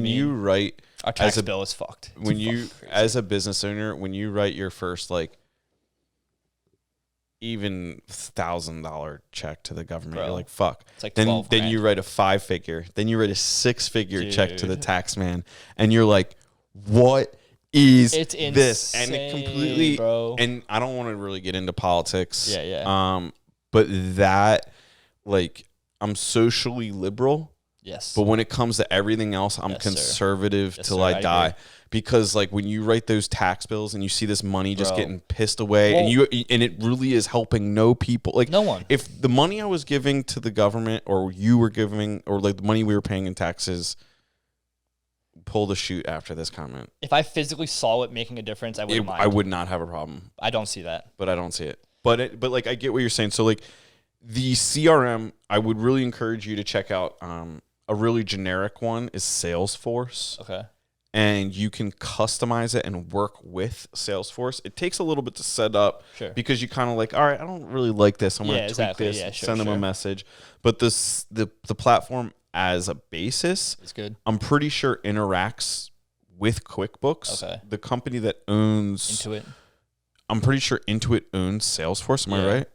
you write, our tax bill is fucked. As a business owner, when you write your first even $1,000 check to the government, you're like, fuck. It's like then you write a 5-figure, then you write a 6-figure check to the tax man, and you're like, what is this? And it completely, bro. And I don't want to really get into politics. Yeah. But that, like, I'm socially liberal. Yes. But when it comes to everything else, I'm conservative till I die. Agree. Because like when you write those tax bills and you see this money just getting pissed away, and it really is helping no people. Like, no one. If the money I was giving to the government, or you were giving, or like the money we were paying in taxes, pull the chute after this comment. If I physically saw it making a difference, I wouldn't mind. I would not have a problem. I don't see that. But I don't see it. But like I get what you're saying. So like the CRM, I would really encourage you to check out. A really generic one is Salesforce. Okay. And you can customize it and work with Salesforce. It takes a little bit to set up because you kind of like, all right, I don't really like this. I'm going to tweak this, send them a message. But the platform as a basis, it's good. I'm pretty sure interacts with QuickBooks. Okay. The company that owns Intuit. I'm pretty sure Intuit owns Salesforce. Am I right?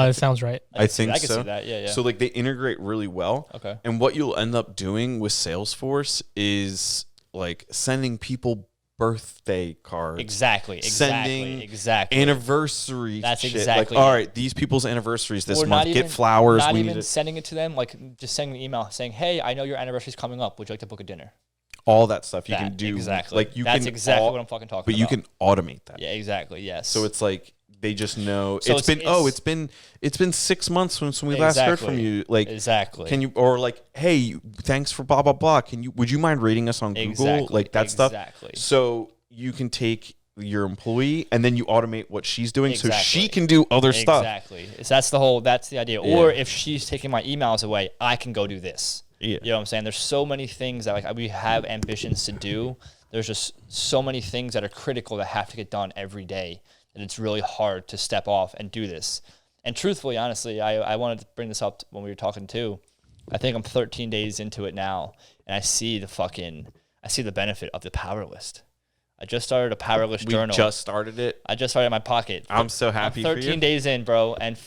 It sounds right. I think I can so. see that. Yeah, yeah. So like they integrate really well. Okay. And what you'll end up doing with Salesforce is like sending people birthday cards. Exactly. Sending anniversary. That's shit. exactly. Like, all it. right, these people's anniversaries this Or month. not Get even, flowers. Not we even need to, sending it to them, like just sending an email saying, "Hey, I know your anniversary's coming up. Would you like to book a dinner?" all that stuff you can do. Exactly. Like you That's can exactly what I'm fucking talking but about. you can automate that. Yeah, exactly. Yes. So it's like they just know So it's been 6 months since we last heard from you. Like exactly. Can you or like, hey, thanks for blah blah blah. Would you mind rating us on Google? Like that stuff. Exactly. So you can take your employee and then you automate what she's doing so Exactly. she can do other stuff. Exactly. That's the idea. Yeah. Or if she's taking my emails away, I can go do this. Yeah. You know what I'm saying? There's so many things that like we have ambitions to do. There's just so many things that are critical that have to get done every day that it's really hard to step off and do this. And truthfully, honestly, I wanted to bring this up when we were talking too. I think I'm 13 days into it now, and I see the benefit of the power list. I just started a power list journal. We just started it. I just started it in my pocket. I'm so happy I'm for you. 13 days in, bro, and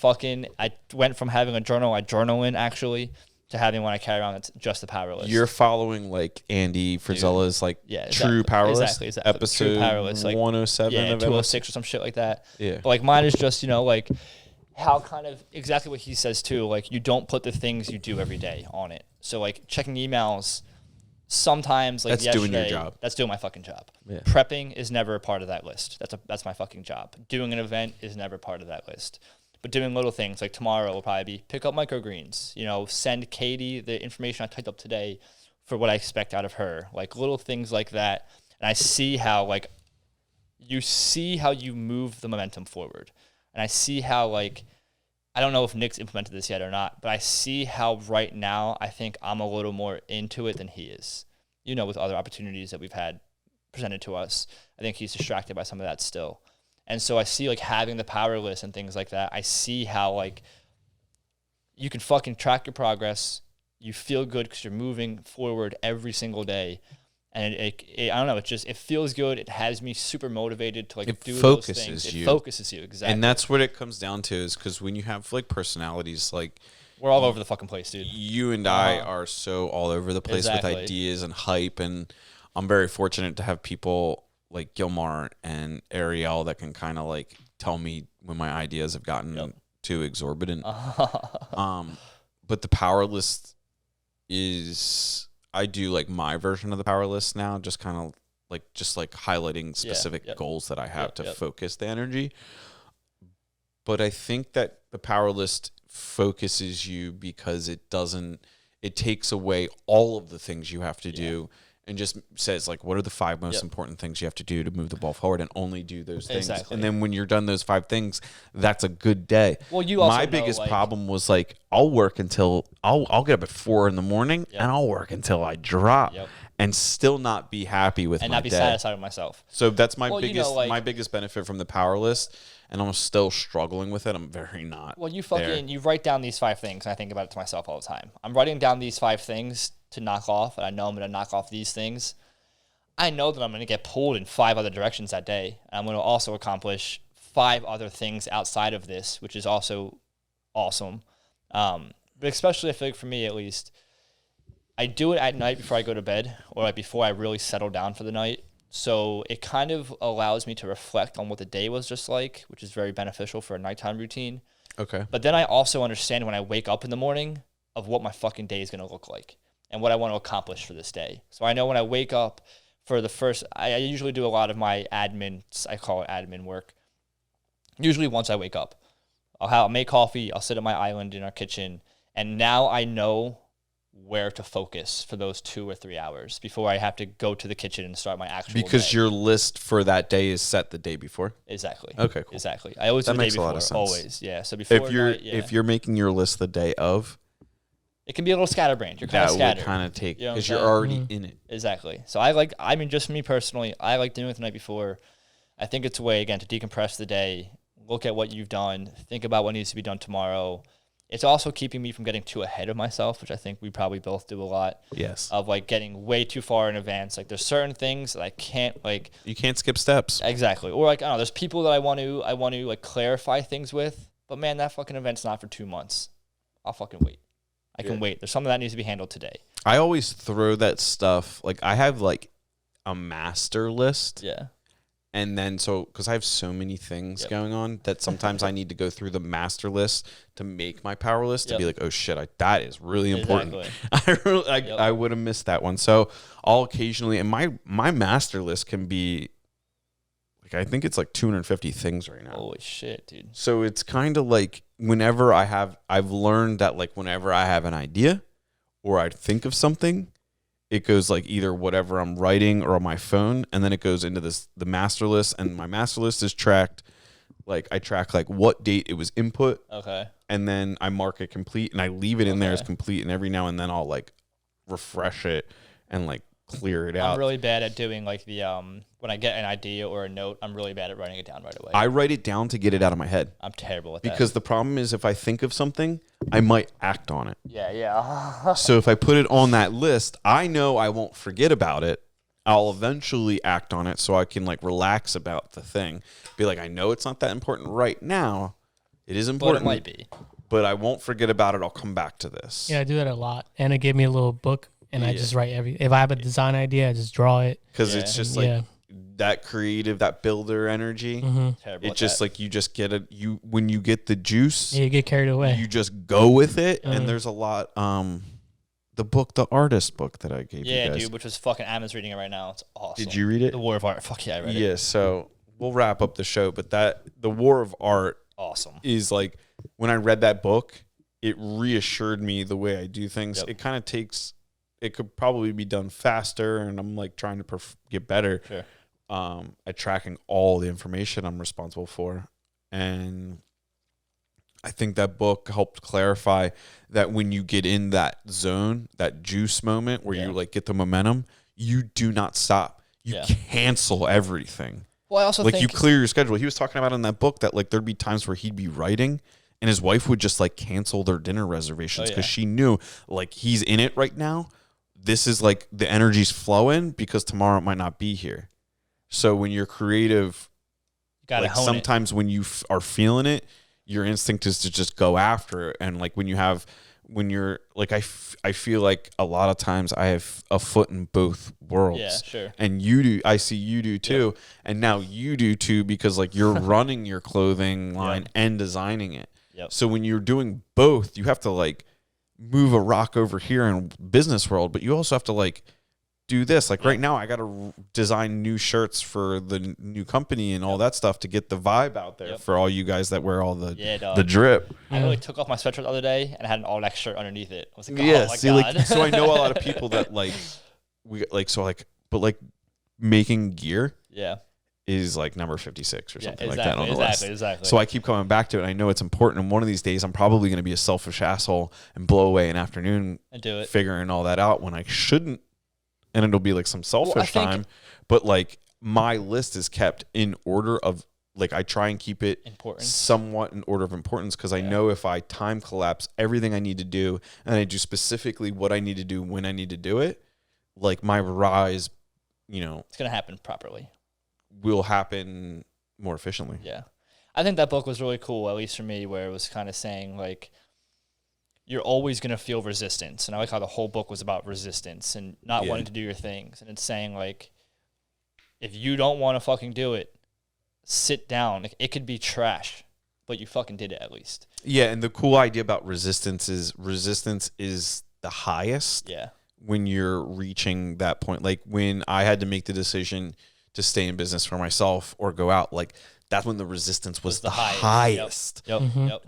I went from having a journal I journal in actually to having one I carry around that's just the power list. You're following like Andy Frizella's like True Power List episode True Power List, like 107 of 206 or some shit like that. Yeah. But like mine is just, like how kind of exactly what he says too, like you don't put the things you do every day on it. So like checking emails sometimes like that's doing your job. That's doing my fucking job. Yeah. Prepping is never a part of that list. That's my fucking job. Doing an event is never part of that list. But doing little things like tomorrow will probably be pick up microgreens, send Katie the information I typed up today for what I expect out of her, like little things like that. And I see how you move the momentum forward. And I see how I don't know if Nick's implemented this yet or not, but I see how right now I think I'm a little more into it than he is, with other opportunities that we've had presented to us. I think he's distracted by some of that still. And so I see having the power list and things like that. I see how you can fucking track your progress. You feel good because you're moving forward every single day. And it I don't know, it feels good. It has me super motivated to do those things. It focuses you, exactly. And that's what it comes down to is because when you have personalities we're all over the fucking place, dude. You and I are so all over the place with ideas and hype, and I'm very fortunate to have people like Gilmar and Ariel that can kind of tell me when my ideas have gotten too exorbitant. But the power list is, I do my version of the power list now, just kind of highlighting specific goals that I have to focus the energy. But I think that the power list focuses you because it takes away all of the things you have to do and just says what are the 5 most important things you have to do to move the ball forward, and only do those things. Exactly. And then when you're done those 5 things, that's a good day. Well, you also my biggest problem was I'll work until I'll get up at 4 a.m. and I'll work until I drop and still not be happy with and my not be day. satisfied with myself. So that's my my biggest benefit from the power list. And I'm still struggling with it. I'm very not. Well, you write down these 5 things, and I think about it to myself all the time. I'm writing down these 5 things to knock off, and I know I'm going to knock off these things. I know that I'm going to get pulled in 5 other directions that day. And I'm going to also accomplish 5 other things outside of this, which is also awesome. But especially, I feel like for me at least, I do it at night before I go to bed, or before I really settle down for the night. So it kind of allows me to reflect on what the day was just like, which is very beneficial for a nighttime routine. Okay. But then I also understand when I wake up in the morning of what my fucking day is going to look like and what I want to accomplish for this day. So I know when I wake up for the first, I usually do a lot of my admin, I call it admin work. Usually once I wake up, I'll make coffee, I'll sit at my island in our kitchen, and now I know where to focus for those 2 or 3 hours before I have to go to the kitchen and start my actual Because day. your list for that day is set the day before? Exactly. Okay, cool. Exactly. I always That do the day makes a lot before. of sense. Always, yeah. So before if you're making your list the day of, it can be a little scatterbrained. You're kind of scattered. That would kind of take, You know what I'm because you're saying? already in it. Exactly. So just me personally, I like doing it the night before. I think it's a way, again, to decompress the day, look at what you've done, think about what needs to be done tomorrow, It's also keeping me from getting too ahead of myself, which I think we probably both do a lot. Yes. Of like getting way too far in advance. Like there's certain things that I can't like. You can't skip steps. Exactly. Or like I don't know. There's people that I want to like clarify things with, but man, that fucking event's not for 2 months. I'll fucking wait. I can wait. There's something that needs to be handled today. I always throw that stuff. Like I have like a master list. Yeah. And then because I have so many things going on that sometimes I need to go through the master list to make my power list to be like, oh shit, that is really important. Exactly. I would have missed that one. So I'll occasionally, and my master list can be like, I think it's like 250 things right now. Holy shit, dude. So it's kind of like I've learned that like whenever I have an idea or I think of something, it goes like either whatever I'm writing or on my phone, and then it goes into the master list, and my master list is tracked. Like I track like what date it was input. Okay. And then I mark it complete, and I leave it in there as complete, and every now and then I'll like refresh it and like clear it out. I'm really bad at doing like the when I get an idea or a note, I'm really bad at writing it down right away. I write it down to get it out of my head. I'm terrible at that. Because the problem is if I think of something, I might act on it. Yeah. So if I put it on that list, I know I won't forget about it. I'll eventually act on it so I can like relax about the thing. Be like, I know it's not that important right now. It is important. But it might be. But I won't forget about it. I'll come back to this. Yeah, I do that a lot. And it gave me a little book, and I just write if I have a design idea, I just draw it. Because it's just like that creative, that builder energy. Terrible. It's just like you just get it. When you get the juice, you get carried away. You just go with it. And there's a lot. The artist book that I gave you guys. Yeah, dude, which was fucking Ammon's reading it right now. It's awesome. Did you read it? The War of Art. Fuck yeah, I read it. Yeah, so we'll wrap up the show, but the War of Art awesome is like when I read that book, it reassured me the way I do things. It kind of it could probably be done faster, and I'm like trying to get better at tracking all the information I'm responsible for. And I think that book helped clarify that when you get in that zone, that juice moment where you like get the momentum, you do not stop. You cancel everything. Well, I also like think you clear your schedule. He was talking about in that book that like there'd be times where he'd be writing and his wife would just like cancel their dinner reservations because she knew like he's in it right now. This is like the energy's flowing because tomorrow it might not be here. So when you're creative, like sometimes when you are feeling it, your instinct is to just go after it. And like when you're like, I feel like a lot of times I have a foot in both worlds. Yeah, sure. And you do, I see you do too. Yep. And now you do too, because like you're running your clothing line and designing it. Yep. So when you're doing both, you have to like move a rock over here in business world, but you also have to like do this. Like right now I got to design new shirts for the new company and all that stuff to get the vibe out there for all you guys that wear all the drip. I really took off my sweatshirt the other day and I had an all black shirt underneath it. I was like, oh my God. Like, so I know a lot of people that like but like making gear is like number 56 or something like that on the list. Exactly. So I keep coming back to it. I know it's important. And one of these days I'm probably going to be a selfish asshole and blow away an afternoon and do it, figuring all that out when I shouldn't. And it'll be like some selfish time, but like my list is kept in order of like, I try and keep it somewhat in order of importance. Cause I know if I time collapse everything I need to do and I do specifically what I need to do when I need to do it, like my rise, it's going to happen properly, will happen more efficiently. Yeah. I think that book was really cool, at least for me, where it was kind of saying like, you're always going to feel resistance. And I like how the whole book was about resistance and not wanting to do your things. And it's saying like, if you don't want to fucking do it, sit down. Like, it could be trash, but you fucking did it at least. Yeah. And the cool idea about resistance is the highest when you're reaching that point. Like when I had to make the decision to stay in business for myself or go out, like that's when the resistance was the highest. Yep.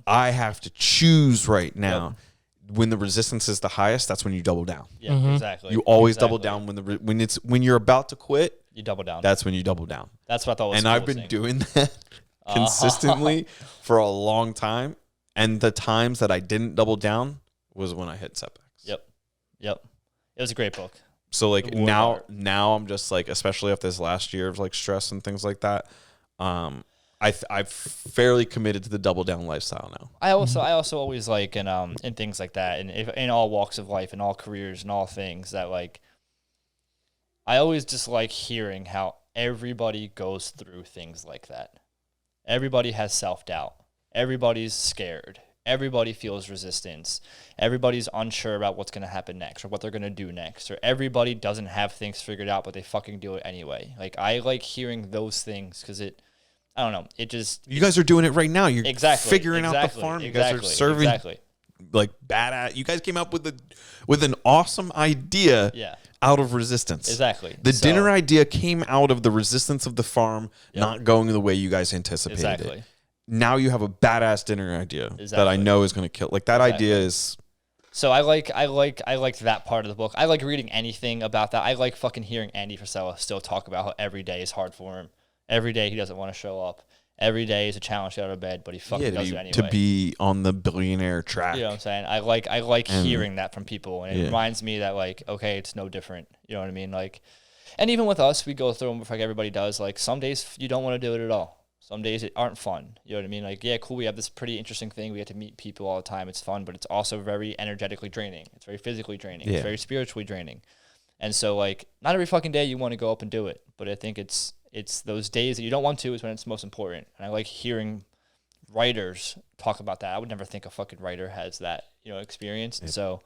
I have to choose right now. When the resistance is the highest, that's when you double down. Yeah, exactly. You always double down when you're about to quit. You double down. That's when you double down. That's what I thought was cool. And I've been doing that consistently for a long time. And the times that I didn't double down was when I hit setbacks. Yep. It was a great book. So like now I'm just like, especially after this last year of like stress and things like that, I've fairly committed to the double down lifestyle now. I also always like in things like that, and in all walks of life, in all careers, and all things that like. I always just like hearing how everybody goes through things like that. Everybody has self-doubt. Everybody's scared. Everybody feels resistance. Everybody's unsure about what's going to happen next or what they're going to do next. Or everybody doesn't have things figured out, but they fucking do it anyway. Like, I like hearing those things because I don't know, it just... You guys are doing it right now. You're exactly figuring out the farm. You guys are serving like badass. You guys came up with an awesome idea out of resistance. Exactly. The dinner idea came out of the resistance of the farm not going the way you guys anticipated. Exactly. Now you have a badass dinner idea that I know is going to kill. Like that idea is. So I like that part of the book. I like reading anything about that. I like fucking hearing Andy Frisella still talk about how every day is hard for him. Every day he doesn't want to show up. Every day is a challenge to get out of bed, but he fucking does it anyway. To be on the billionaire track. You know what I'm saying? I like hearing that from people, and it reminds me that like, okay, it's no different. You know what I mean? Like, and even with us, we go through them like everybody does. Like some days you don't want to do it at all. Some days it aren't fun. You know what I mean? Like, yeah, cool. We have this pretty interesting thing. We get to meet people all the time. It's fun, but it's also very energetically draining. It's very physically draining. It's very spiritually draining. And so like, not every fucking day you want to go up and do it, but I think it's those days that you don't want to is when it's most important. And I like hearing writers talk about that. I would never think a fucking writer has that, experience. And so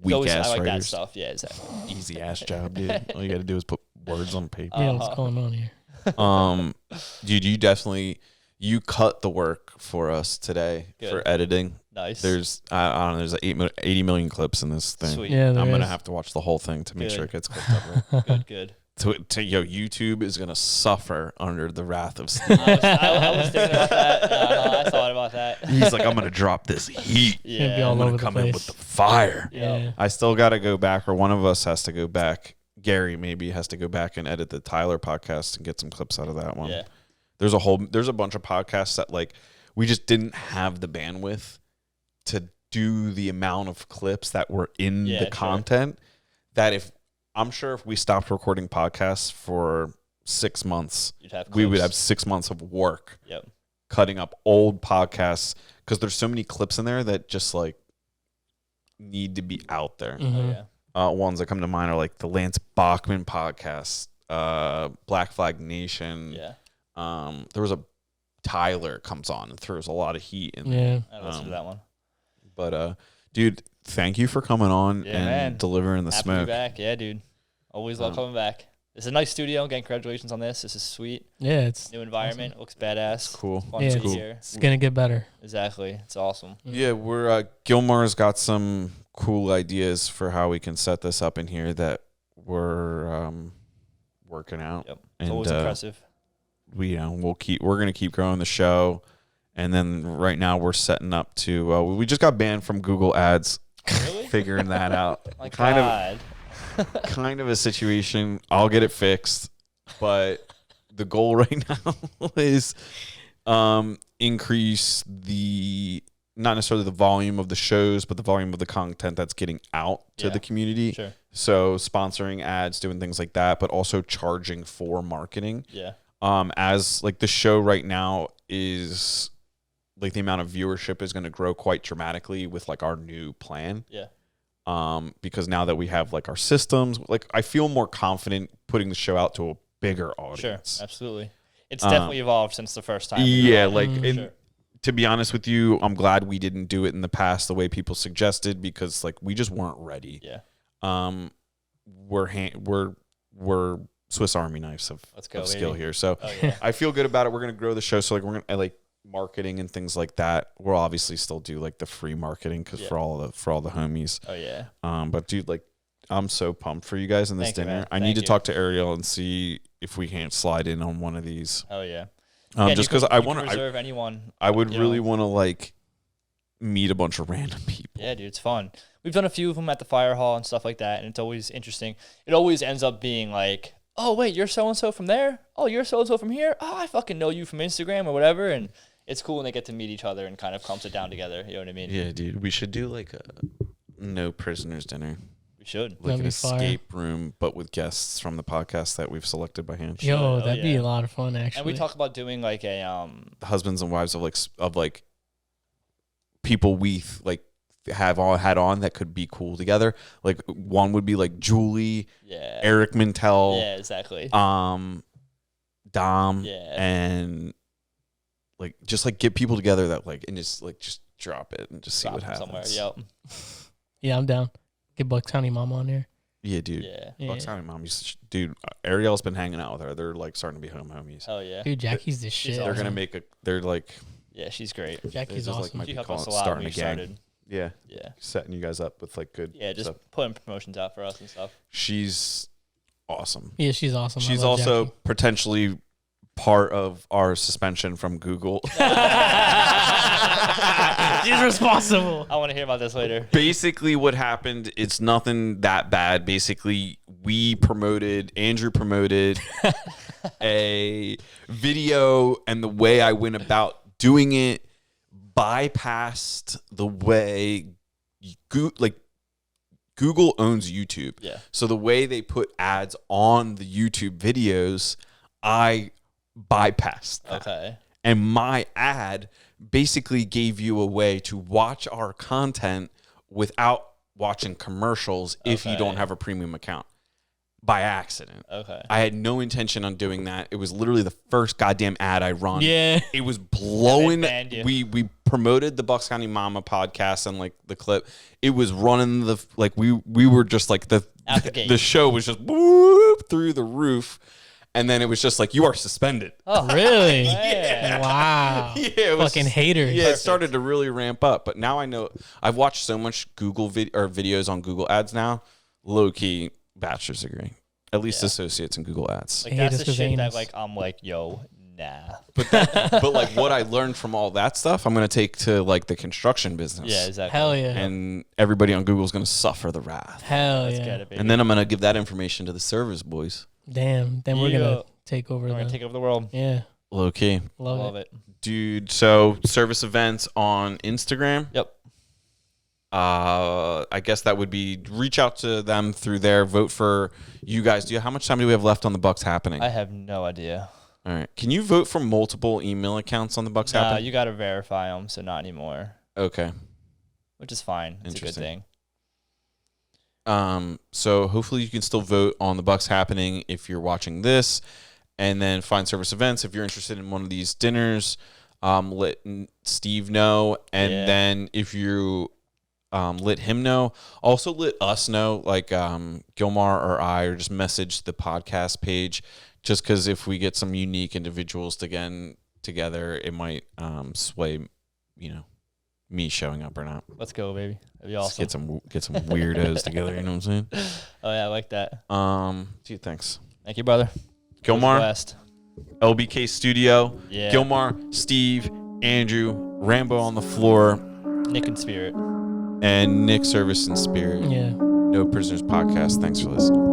I like writers. that stuff. Yeah, exactly. Easy ass job, dude. All you got to do is put words on paper. Yeah, what's going on here? Dude, you cut the work for us today for editing. Nice. There's I don't know, there's 80 million clips in this thing. Sweet. Yeah, I'm gonna have to watch the whole thing to make sure it gets clipped up right. Good. YouTube is gonna suffer under the wrath of Steve. I was thinking about that. I thought about that. He's like, I'm gonna drop this heat. Yeah, I'm gonna come in with the fire. Yeah. I still gotta go back, or one of us has to go back. Gary maybe has to go back and edit the Tyler podcast and get some clips out of that one. Yeah. There's a bunch of podcasts that like we just didn't have the bandwidth to do the amount of clips that were in the content that I'm sure if we stopped recording podcasts for 6 months, we would have 6 months of work cutting up old podcasts because there's so many clips in there that just like need to be out there. Mm-hmm. Ones that come to mind are like the Lance Bachman podcast, Black Flag Nation. Yeah. There was a Tyler comes on and throws a lot of heat in Yeah. there. I listened to that one. But dude, thank you for coming on and delivering the Happy smoke. to be back. Yeah, dude. Always love coming back. It's a nice studio. Again, congratulations on this. This is sweet. Yeah, it's new environment. Awesome. Looks badass. Cool. Fun yeah, to be here. It's gonna get better. Exactly. It's awesome. Yeah, we're Gilmore's got some cool ideas for how we can set this up in here that we're working out. Yep. It's always impressive. We're gonna keep growing the show, and then right now we're setting up to we just got banned from Google Ads. Really? Figuring that out. My kind God. Kind of a situation. I'll get it fixed, but the goal right now is increase not necessarily the volume of the shows, but the volume of the content that's getting out to the community. Sure. So sponsoring ads, doing things like that, but also charging for marketing. Yeah. As like the show right now is like the amount of viewership is going to grow quite dramatically with like our new plan. Yeah. Because now that we have like our systems, like I feel more confident putting the show out to a bigger audience. Sure, absolutely. It's definitely evolved since the first time. Yeah, like to be honest with you, I'm glad we didn't do it in the past the way people suggested because like we just weren't ready. Yeah. We're Swiss Army knives of skill here, so I feel good about it. We're gonna grow the show, so like we're gonna like marketing and things like that. We'll obviously still do like the free marketing because for all the homies. Oh yeah. But dude, like I'm so pumped for you guys in this dinner. I need to talk to Ariel and see if we can't slide in on one of these. Oh yeah. Just because I want to reserve anyone. I would really want to like meet a bunch of random people. Yeah, dude, it's fun. We've done a few of them at the fire hall and stuff like that, and it's always interesting. It always ends up being like, oh wait, you're so and so from there. Oh, you're so and so from here. Oh, I fucking know you from Instagram or whatever, and it's cool when they get to meet each other and kind of calm it down together. You know what I mean? Yeah, dude. We should do like a no prisoners dinner. should. Like That'd an be fire. escape room, but with guests from the podcast that we've selected by hand. Yo, Oh, that'd be yeah. a lot of fun, actually. And we talk about doing like a Husbands and wives of like people we have all had on that could be cool together. Like one would be like Julie, yeah. Eric Mintel, Yeah, exactly. Dom, Yeah. and like just like get people together that like and just drop it and just see Drop what them happens. somewhere. Yep. Yeah, I'm down. Get Bucks County Mom on here. Yeah, dude. Yeah. Bucks Yeah. County Mom, dude. Ariel's been hanging out with her. They're like starting to be homies. Hell yeah. Dude, Jackie's the shit. They're gonna make a. They're like. Yeah, she's great. Jackie's just, like, awesome. might She be helped us a calling- lot starting when we a gang. started. Yeah, Yeah. setting you guys up with like good. Yeah, just stuff. putting promotions out for us and stuff. She's awesome. Yeah, she's awesome. I She's love also Jackie. potentially part of our suspension from Google. She's responsible. I want to hear about this later. Basically, what happened? It's nothing that bad. Basically, Andrew promoted a video, and the way I went about doing it bypassed the way Google owns YouTube. Yeah. So the way they put ads on the YouTube videos, I bypassed that. Okay. And my ad basically gave you a way to watch our content without watching commercials if you Okay. don't have a premium account by accident. Okay. I had no intention on doing that. It was literally the first goddamn ad I run. Yeah. It was blowing. They banned you. We promoted the Bucks County Mama podcast and like the clip. It was running we were just like Out the gate. the show was just whoop through the roof. And then it was just like, you are suspended. Oh, Really? yeah. Wow. Yeah, it was, Fucking haters. Yeah, it Perfect. started to really ramp up. But now I know I've watched so much Google videos on Google Ads now. Low key bachelor's degree, at least Yeah. associates in Google Ads. Like I hate that's us the 'cause shit that anus. like I'm like, yo, nah. But like what I learned from all that stuff, I'm gonna take to like the construction business. Yeah, exactly. Hell yeah. And everybody on Google is gonna suffer the wrath. Hell Let's yeah. get it, baby. And then I'm gonna give that information to the Servis boys. Damn. Then we're Yeah. gonna take over we're gonna the. take over the world. Yeah. Low key, Love, it. it. dude. So Servis Events on Instagram. Yep. I guess that would be reach out to them through there. Vote for you guys. How much time do we have left on the Bucks happening? I have no idea. All right. Can you vote from multiple email accounts on the Bucks Nah, happening? you got to verify them, so not anymore, Okay. which is fine. It's a good Interesting. thing. So hopefully you can still vote on the Bucks happening if you're watching this, and then find Servis Events if you're interested in one of these dinners. Let Steve know, and Yeah. then if you let him know, also let us know, like Gilmar or I, or just message the podcast page, just because if we get some unique individuals together, it might sway, me showing up or not. Let's go, baby. That'd be Just awesome. get some weirdos together. You know what I'm saying? Oh yeah, I like that. Dude, thanks. Thank you, brother. Gilmar, West. LBK Studio, Yeah. Gilmar, Steve, Andrew, Rambo on the floor, Nick and Spirit. and Nick Service and Spirit. Yeah. No Prisoners Podcast. Thanks for listening.